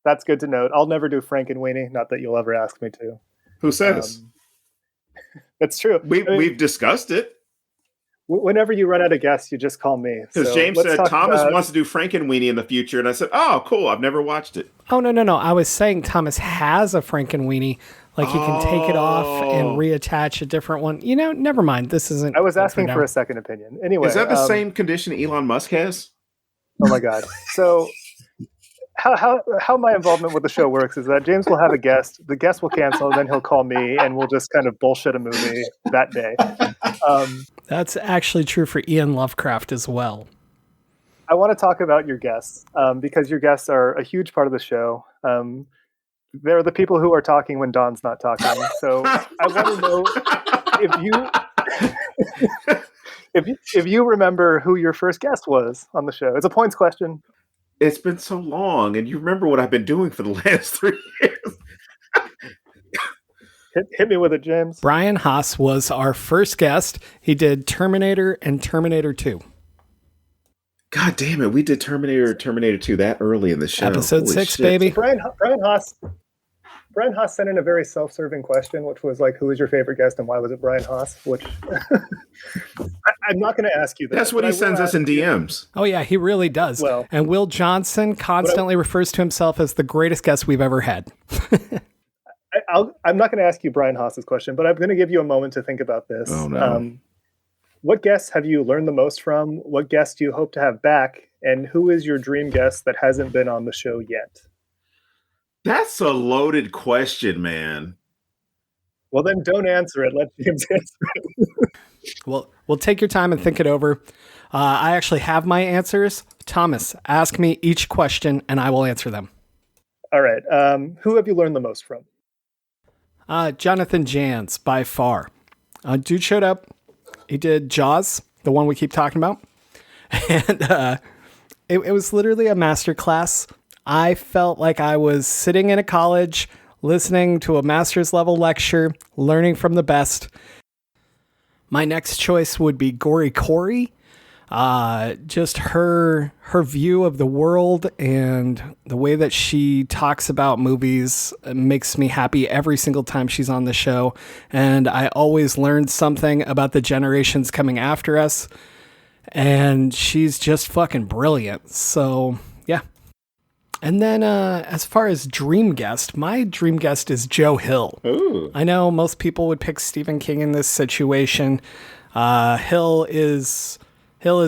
that's good to note. I'll never do Frankenweenie. Not that you'll ever ask me to. Who says? It's true. We've discussed it. Whenever you run out of guests, you just call me. Because James said Thomas wants to do Frankenweenie in the future, and I said, "Oh, cool! I've never watched it." Oh no! I was saying Thomas has a Frankenweenie, like he can take it off and reattach a different one. Never mind. This isn't. I was asking for a second opinion. Anyway, is that the same condition Elon Musk has? Oh my God! So, how my involvement with the show works is that James will have a guest, the guest will cancel, and then he'll call me, and we'll just kind of bullshit a movie that day. That's actually true for Ian Lovecraft as well. I want to talk about your guests because your guests are a huge part of the show. They're the people who are talking when Don's not talking. So I want to know if you remember who your first guest was on the show. It's a points question. It's been so long, and you remember what I've been doing for the last 3 years. Hit me with it, James. Brian Haas was our first guest. He did Terminator and Terminator 2. God damn it, we did Terminator 2 that early in the show. Episode Holy 6, shit. baby. Brian Haas sent in a very self-serving question, which was like, who is your favorite guest and why was it Brian Haas? Which I'm not going to ask you that. That's what he sends us in DMs. Oh, yeah, he really does. Well, and Will Johnson constantly refers to himself as the greatest guest we've ever had. I'm not going to ask you Brian Haas's question, but I'm going to give you a moment to think about this. Oh, no. What guests have you learned the most from? What guests do you hope to have back? And who is your dream guest that hasn't been on the show yet? That's a loaded question, man. Well, then don't answer it. Let James answer it. Well, we'll take your time and think it over. I actually have my answers. Thomas, ask me each question and I will answer them. All right. Who have you learned the most from? Jonathan Jans, by far. Dude showed up. He did Jaws, the one we keep talking about. And it was literally a masterclass. I felt like I was sitting in a college, listening to a master's level lecture, learning from the best. My next choice would be Gory Corey. Just her view of the world and the way that she talks about movies makes me happy every single time she's on the show. And I always learn something about the generations coming after us. And she's just fucking brilliant. So, yeah. And then as far as dream guest, my dream guest is Joe Hill. Ooh. I know most people would pick Stephen King in this situation. Hill is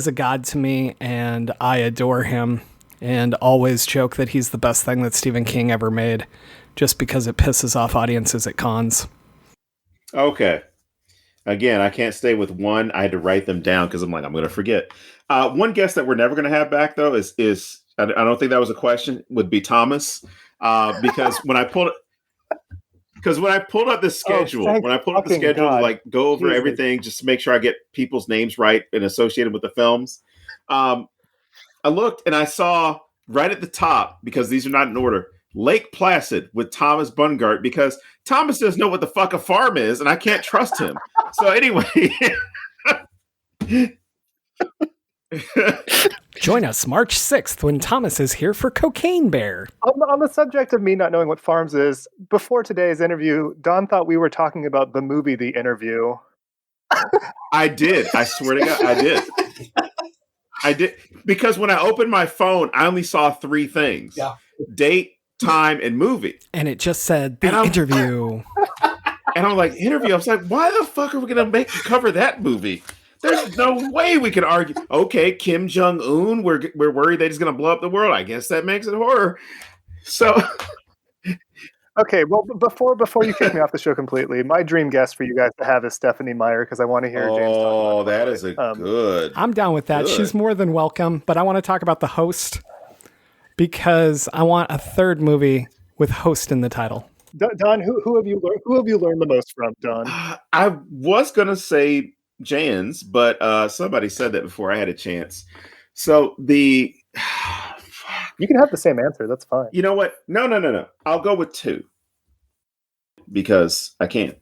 a god to me, and I adore him, and always joke that he's the best thing that Stephen King ever made, just because it pisses off audiences at cons. Okay. Again, I can't stay with one. I had to write them down because I'm going to forget. One guest that we're never going to have back, though, is I don't think that was a question, would be Thomas. Because when I pulled up the schedule, to like go over everything just to make sure I get people's names right and associated with the films, I looked and I saw right at the top, because these are not in order, Lake Placid with Thomas Bungart, because Thomas doesn't know what the fuck a farm is and I can't trust him. So anyway. Join us March 6th when Thomas is here for Cocaine Bear. On the subject of me not knowing what farms is, before today's interview, Don thought we were talking about the movie The Interview. I did. I swear to God, I did. I did. Because when I opened my phone, I only saw 3 things. Yeah. Date, time, and movie. And it just said The Interview. And I'm like, interview? I was like, why the fuck are we going to cover that movie? There's no way we can argue. Okay, Kim Jong-un, we're worried that he's going to blow up the world. I guess that makes it horror. So, okay, well, before you kick me off the show completely, my dream guest for you guys to have is Stephanie Meyer, because I want to hear James talk about Oh, that is a good. I'm down with that. Good. She's more than welcome, but I want to talk about The Host, because I want a third movie with Host in the title. Don, who have you learned the most from, Don? I was going to say Jans, but somebody said that before I had a chance. So you can have the same answer. That's fine. You know what? No. I'll go with 2 because I can.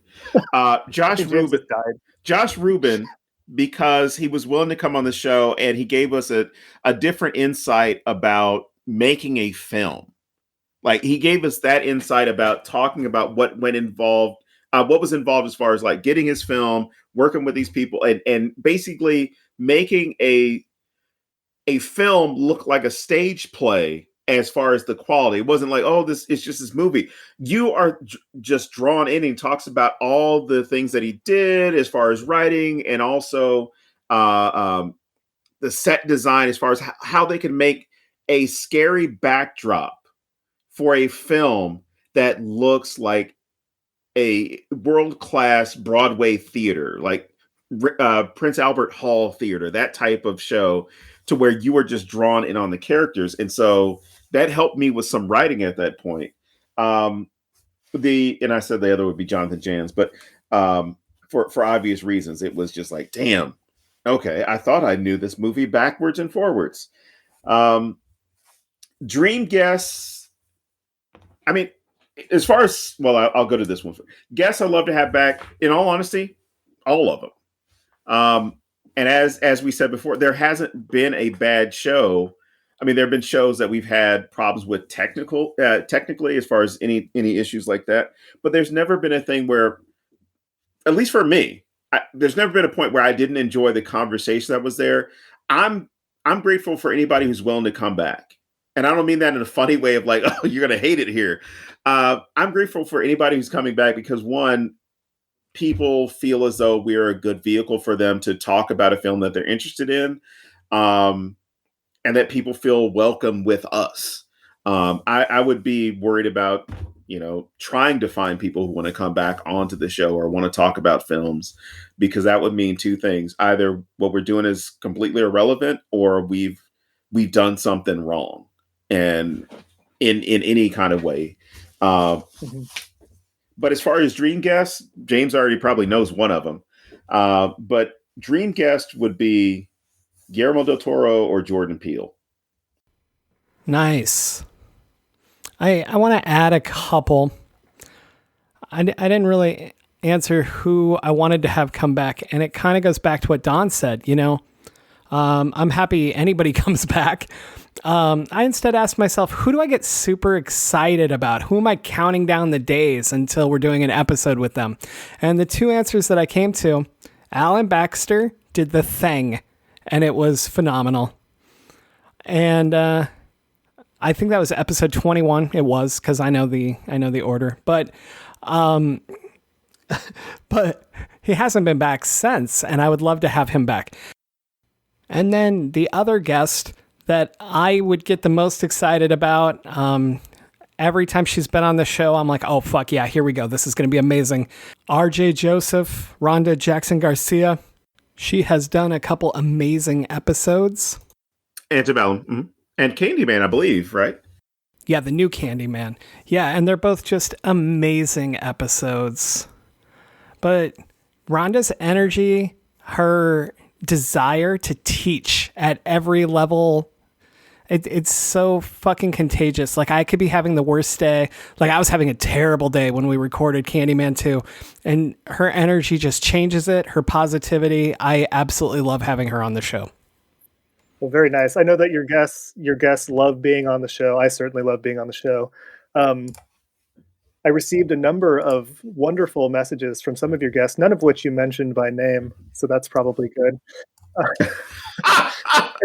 Josh Rubin died. Josh Rubin, because he was willing to come on the show and he gave us a different insight about making a film. Like, he gave us that insight about talking about what was involved as far as like getting his film, working with these people, and basically making a film look like a stage play as far as the quality. It wasn't like, oh, it's just this movie. You are just drawn in, and he talks about all the things that he did as far as writing, and also the set design as far as how they can make a scary backdrop for a film that looks like a world-class Broadway theater, like Prince Albert Hall theater, that type of show, to where you were just drawn in on the characters. And so that helped me with some writing at that point. And I said the other would be Jonathan Jans, but for obvious reasons, it was just like, damn, okay, I thought I knew this movie backwards and forwards. Dream guests, I mean, as far as, well, I'll go to this one. Guests I'd love to have back, in all honesty, all of them. And as we said before, there hasn't been a bad show. I mean, there have been shows that we've had problems with technically, as far as any issues like that. But there's never been a thing where, at least for me, there's never been a point where I didn't enjoy the conversation that was there. I'm grateful for anybody who's willing to come back. And I don't mean that in a funny way of like, oh, you're going to hate it here. I'm grateful for anybody who's coming back because, one, people feel as though we are a good vehicle for them to talk about a film that they're interested in, and that people feel welcome with us. I would be worried about, trying to find people who want to come back onto the show or want to talk about films, because that would mean two things. Either what we're doing is completely irrelevant, or we've done something wrong, and in any kind of way. But as far as dream guests, James already probably knows one of them. But dream guest would be Guillermo del Toro or Jordan Peele. Nice. I want to add a couple. I didn't really answer who I wanted to have come back, and it kind of goes back to what Don said. I'm happy anybody comes back. I instead asked myself, who do I get super excited about? Who am I counting down the days until we're doing an episode with them? And the two answers that I came to, Alan Baxter did The Thing, and it was phenomenal. And I think that was episode 21. It was, because I know the order. But but he hasn't been back since, and I would love to have him back. And then the other guest that I would get the most excited about, every time she's been on the show, I'm like, oh, fuck yeah, here we go. This is going to be amazing. RJ Joseph, Rhonda Jackson Garcia. She has done a couple amazing episodes. Antebellum. Mm-hmm. And Candyman, I believe, right? Yeah, the new Candyman. Yeah, and they're both just amazing episodes. But Rhonda's energy, her desire to teach at every level, it's so fucking contagious. Like, I could be having the worst day. Like, I was having a terrible day when we recorded Candyman 2, and her energy just changes it. Her positivity. I absolutely love having her on the show. Well, very nice. I know that your guests love being on the show. I certainly love being on the show. I received a number of wonderful messages from some of your guests, none of which you mentioned by name, so that's probably good.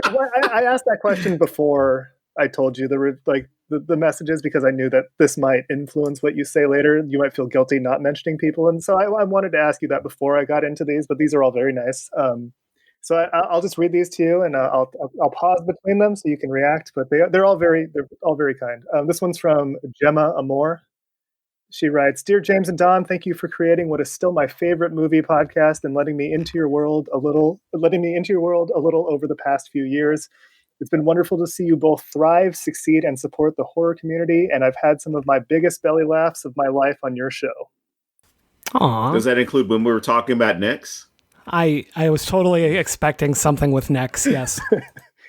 I asked that question before I told you the messages, because I knew that this might influence what you say later. You might feel guilty not mentioning people, and so I wanted to ask you that before I got into these. But these are all very nice. So I'll just read these to you, and I'll pause between them so you can react. But they're all very kind. This one's from Gemma Amor. She writes, "Dear James and Don, thank you for creating what is still my favorite movie podcast and letting me into your world a little over the past few years. It's been wonderful to see you both thrive, succeed, and support the horror community, and I've had some of my biggest belly laughs of my life on your show." Aww. Does that include when we were talking about Nex? I was totally expecting something with Nex, yes.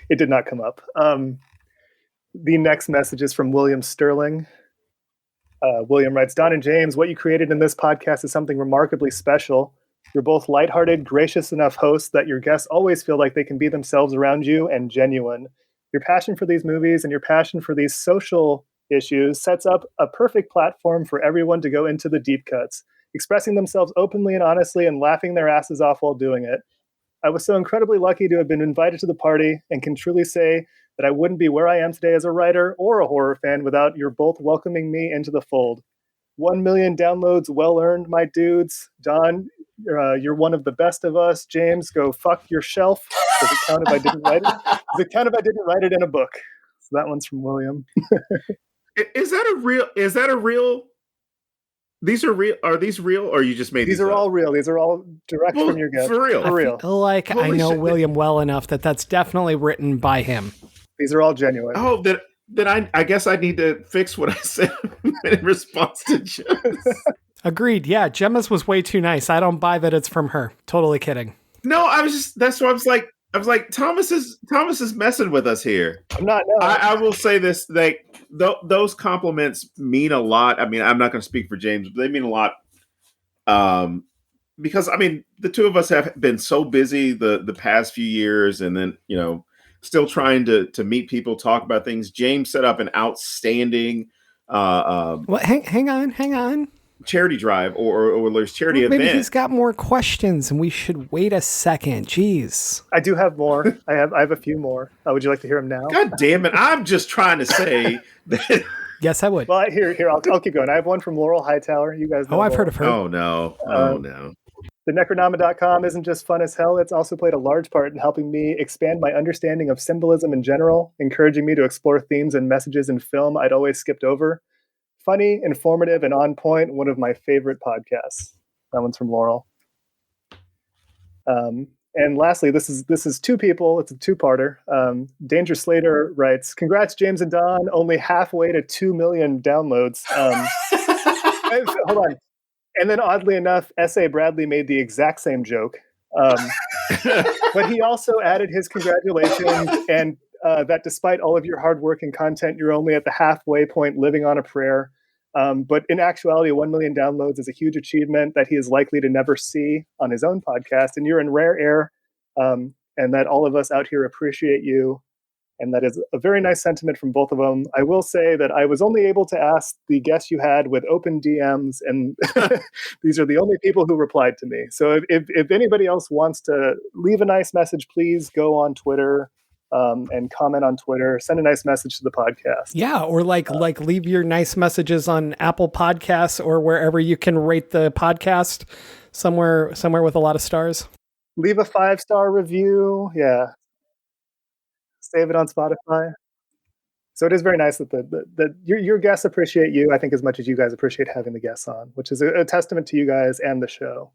It did not come up. The next message is from William Sterling. William writes, "Don and James, what you created in this podcast is something remarkably special. You're both lighthearted, gracious enough hosts that your guests always feel like they can be themselves around you, and genuine. Your passion for these movies and your passion for these social issues sets up a perfect platform for everyone to go into the deep cuts, expressing themselves openly and honestly and laughing their asses off while doing it. I was so incredibly lucky to have been invited to the party and can truly say that I wouldn't be where I am today as a writer or a horror fan without your both welcoming me into the fold. 1 million downloads well earned, my dudes. Don, you're one of the best of us. James, go fuck your shelf. Does it count if I didn't write it? Does it count if I didn't write it in a book?" So that one's from William. Is that a real These are real. Are these real, or you just made These are up? all real. These are all direct from your guest. For real. For real. I feel like I Holy know shit. William well enough that that's definitely written by him. These are all genuine. Oh, then I guess I need to fix what I said in response to Gemma's. Agreed. Yeah, Gemma's was way too nice. I don't buy that it's from her. Totally kidding. No, that's why I was like, Thomas is messing with us here. I'm not. No. I will say this, like those compliments mean a lot. I mean, I'm not going to speak for James, but they mean a lot. Because I mean, the two of us have been so busy the past few years, and then still trying to meet people, talk about things. James set up an outstanding Well, hang on. charity drive or there's charity Maybe event. he's got more questions, and we should wait a second. Jeez. I do have more. I have a few more. Would you like to hear them now? God damn it! I'm just trying to say that. Yes, I would. Well, here, I'll keep going. I have one from Laurel Hightower. You guys know I've heard Laurel. of her. Oh no! Oh no! The Necronoma.com isn't just fun as hell. It's also played a large part in helping me expand my understanding of symbolism in general, encouraging me to explore themes and messages in film I'd always skipped over. Funny, informative, and on point. One of my favorite podcasts. That one's from Laurel. And lastly, this is two people. It's a two-parter. Danger Slater writes, "Congrats, James and Don. Only halfway to 2 million downloads." Hold on. And then, oddly enough, S.A. Bradley made the exact same joke. But he also added his congratulations and that despite all of your hard work and content, you're only at the halfway point, living on a prayer. But in actuality, 1 million downloads is a huge achievement that he is likely to never see on his own podcast. And you're in rare air, and that all of us out here appreciate you. And that is a very nice sentiment from both of them. I will say that I was only able to ask the guests you had with open DMs, and these are the only people who replied to me. So if anybody else wants to leave a nice message, please go on Twitter and comment on Twitter. Send a nice message to the podcast. Yeah, or like leave your nice messages on Apple Podcasts or wherever you can rate the podcast, somewhere with a lot of stars. Leave a 5-star review. Yeah. Save it on Spotify. So it is very nice that your guests appreciate you, I think, as much as you guys appreciate having the guests on, which is a testament to you guys and the show.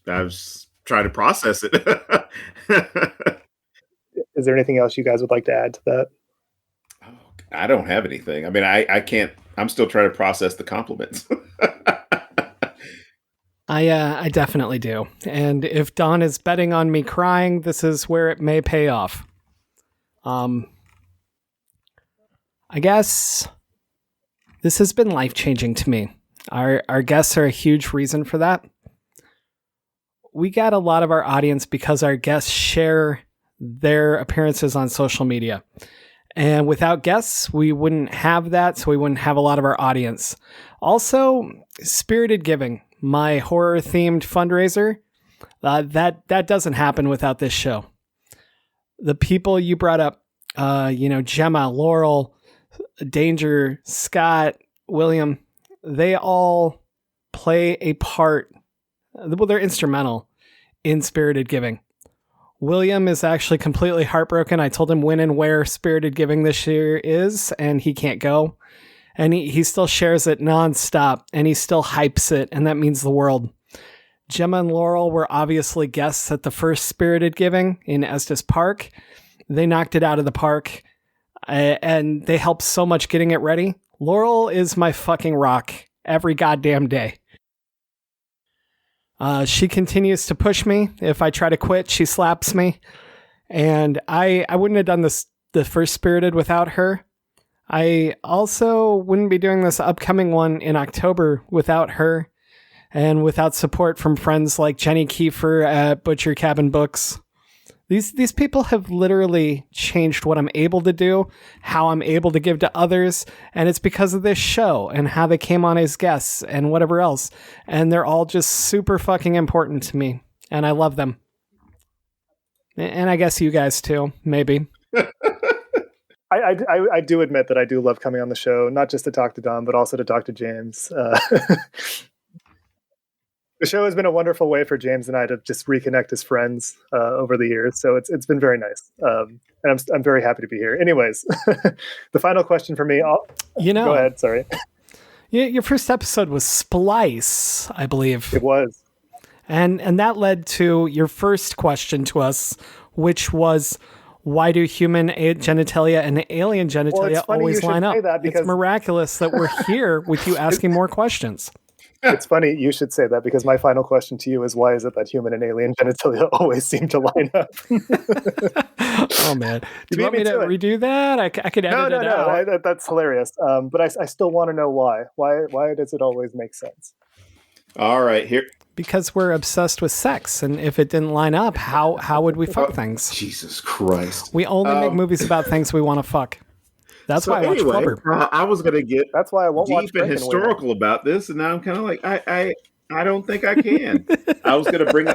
I was trying to process it. Is there anything else you guys would like to add to that? I don't have anything. I mean, I can't. I'm still trying to process the compliments. I definitely do. And if Don is betting on me crying, this is where it may pay off. I guess this has been life-changing to me. Our guests are a huge reason for that. We got a lot of our audience because our guests share their appearances on social media. And without guests, we wouldn't have that, so we wouldn't have a lot of our audience. Also, Spirited Giving, my horror-themed fundraiser, that doesn't happen without this show. The people you brought up, Gemma, Laurel, Danger, Scott, William, they all play a part. Well, they're instrumental in Spirited Giving. William is actually completely heartbroken. I told him when and where Spirited Giving this year is, and he can't go. And he still shares it nonstop, and he still hypes it, and that means the world. Gemma and Laurel were obviously guests at the first Spirited Giving in Estes Park. They knocked it out of the park, and they helped so much getting it ready. Laurel is my fucking rock every goddamn day. She continues to push me. If I try to quit, she slaps me. And I wouldn't have done the first Spirited without her. I also wouldn't be doing this upcoming one in October without her. And without support from friends like Jenny Kiefer at Butcher Cabin Books. These people have literally changed what I'm able to do, how I'm able to give to others, and it's because of this show and how they came on as guests and whatever else. And they're all just super fucking important to me, and I love them. And I guess you guys too, maybe. I do admit that I do love coming on the show, not just to talk to Don, but also to talk to James. The show has been a wonderful way for James and I to just reconnect as friends over the years. So it's been very nice. And I'm very happy to be here. Anyways, the final question for me. Go ahead. Sorry. Your first episode was Splice, I believe. It was. And that led to your first question to us, which was, why do human genitalia and alien genitalia always line up? It's miraculous that we're here with you asking more questions. It's funny you should say that, because my final question to you is, why is it that human and alien genitalia always seem to line up? Oh, man. Do you want me to redo that? I could edit it out. No, that's hilarious. But I still want to know why. Why does it always make sense? All right, here. Because we're obsessed with sex, and if it didn't line up, how would we fuck things? Jesus Christ. We only make movies about things we want to fuck. That's why I watch Flubber. I was going to get That's why I won't deep and historical about this, and now I'm kind of like, I don't think I can. I was going to bring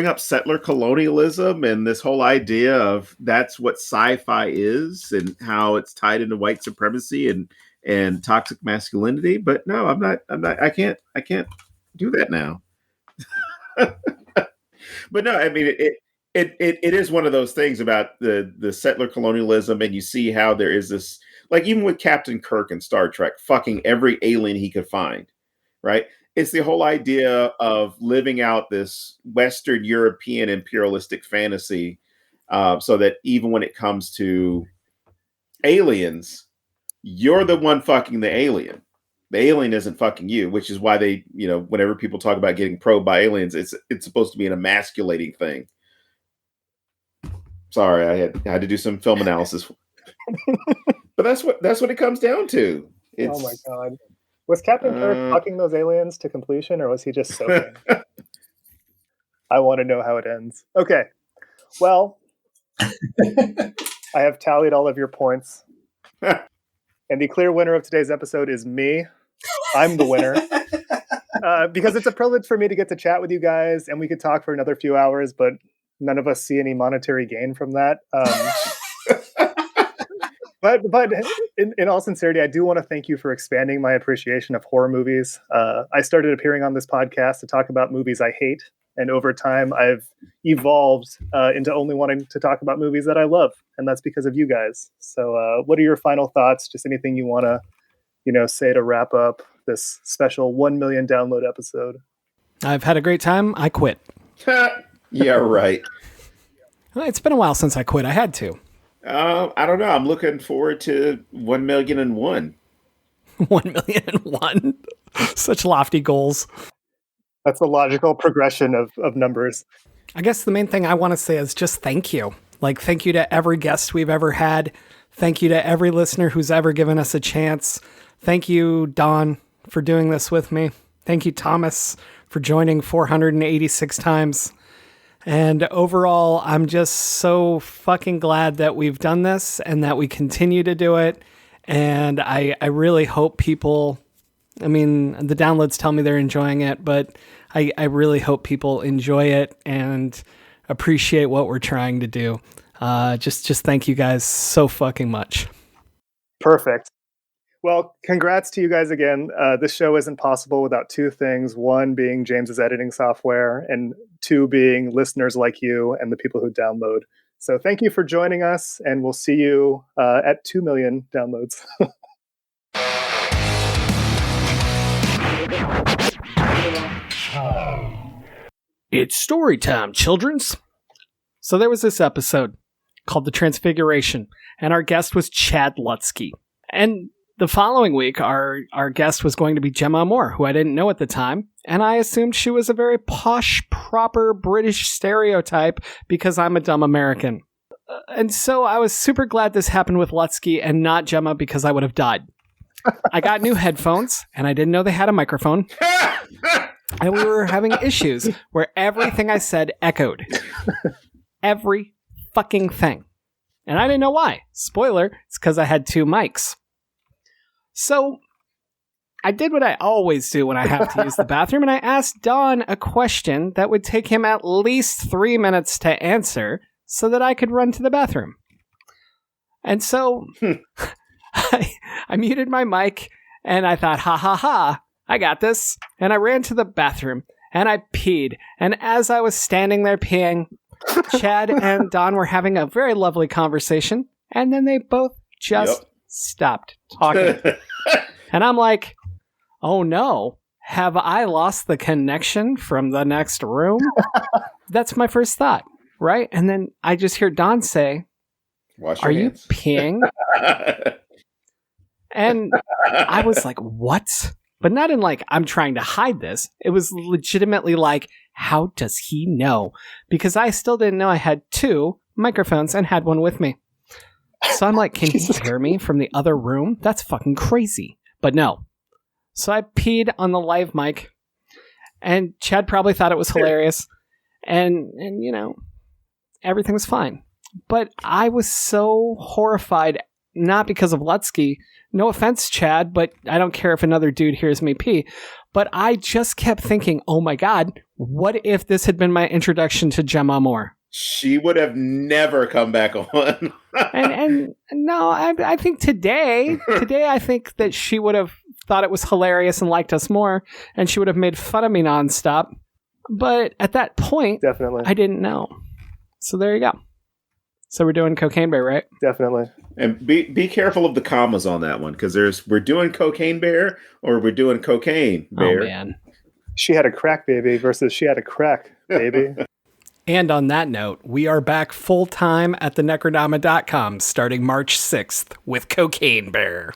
up settler colonialism and this whole idea of that's what sci-fi is and how it's tied into white supremacy and toxic masculinity, but no, I'm not. I can't do that now. But no, I mean it is one of those things about the settler colonialism, and you see how there is this, like, even with Captain Kirk in Star Trek, fucking every alien he could find, right? It's the whole idea of living out this Western European imperialistic fantasy, so that even when it comes to aliens, you're the one fucking the alien. The alien isn't fucking you, which is why they, whenever people talk about getting probed by aliens, it's supposed to be an emasculating thing. Sorry, I had to do some film analysis. But that's what it comes down to. Oh my God. Was Captain Kirk fucking those aliens to completion, or was he just soaking? I want to know how it ends. Okay. Well, I have tallied all of your points. And the clear winner of today's episode is me. I'm the winner. Because it's a privilege for me to get to chat with you guys, and we could talk for another few hours, but none of us see any monetary gain from that. But in all sincerity, I do want to thank you for expanding my appreciation of horror movies. I started appearing on this podcast to talk about movies I hate, and over time I've evolved into only wanting to talk about movies that I love, and that's because of you guys. So what are your final thoughts? Just anything you want to say to wrap up this special 1 million download episode? I've had a great time. I quit. Yeah, right. It's been a while since I quit. I had to. I don't know. I'm looking forward to 1,000,001. 1,000,001. Such lofty goals. That's the logical progression of numbers. I guess the main thing I want to say is just thank you. Like, thank you to every guest we've ever had. Thank you to every listener who's ever given us a chance. Thank you, Don, for doing this with me. Thank you, Thomas, for joining 486 times. And overall, I'm just so fucking glad that we've done this and that we continue to do it. And I really hope people, the downloads tell me they're enjoying it, but I really hope people enjoy it and appreciate what we're trying to do. Just thank you guys so fucking much. Perfect. Well, congrats to you guys again. This show isn't possible without two things. One being James's editing software, and two being listeners like you and the people who download. So thank you for joining us, and we'll see you at 2 million downloads. It's story time, childrens. So there was this episode called The Transfiguration, and our guest was Chad Lutsky. And the following week, our guest was going to be Gemma Moore, who I didn't know at the time, and I assumed she was a very posh, proper British stereotype because I'm a dumb American. And so I was super glad this happened with Lutsky and not Gemma, because I would have died. I got new headphones, and I didn't know they had a microphone. And we were having issues where everything I said echoed. Every fucking thing. And I didn't know why. Spoiler, it's because I had two mics. So I did what I always do when I have to use the bathroom, and I asked Don a question that would take him at least 3 minutes to answer so that I could run to the bathroom. And so I muted my mic, and I thought, ha, I got this. And I ran to the bathroom, and I peed. And as I was standing there peeing, Chad and Don were having a very lovely conversation, and then they both just stopped talking. And I'm like, oh no, have I lost the connection from the next room? That's my first thought, right? And then I just hear Don say, Wash your are you hands. peeing? And I was like, what? But not in like, I'm trying to hide this. It was legitimately like, how does he know? Because I still didn't know I had 2 microphones and had one with me. So I'm like, can he hear me from the other room? That's fucking crazy. But no. So I peed on the live mic, and Chad probably thought it was hilarious. And you know, everything was fine. But I was so horrified, not because of Lutsky. No offense, Chad, but I don't care if another dude hears me pee. But I just kept thinking, oh my God, what if this had been my introduction to Gemma Moore? She would have never come back on. and no, I think today, I think that she would have thought it was hilarious and liked us more, and she would have made fun of me nonstop. But at that point, Definitely. I didn't know. So there you go. So we're doing Cocaine Bear, right? Definitely. And be careful of the commas on that one, because we're doing Cocaine Bear or we're doing Cocaine Bear. Oh, man. She had a crack baby versus she had a crack baby. And on that note, we are back full-time at thenecronama.com starting March 6th with Cocaine Bear.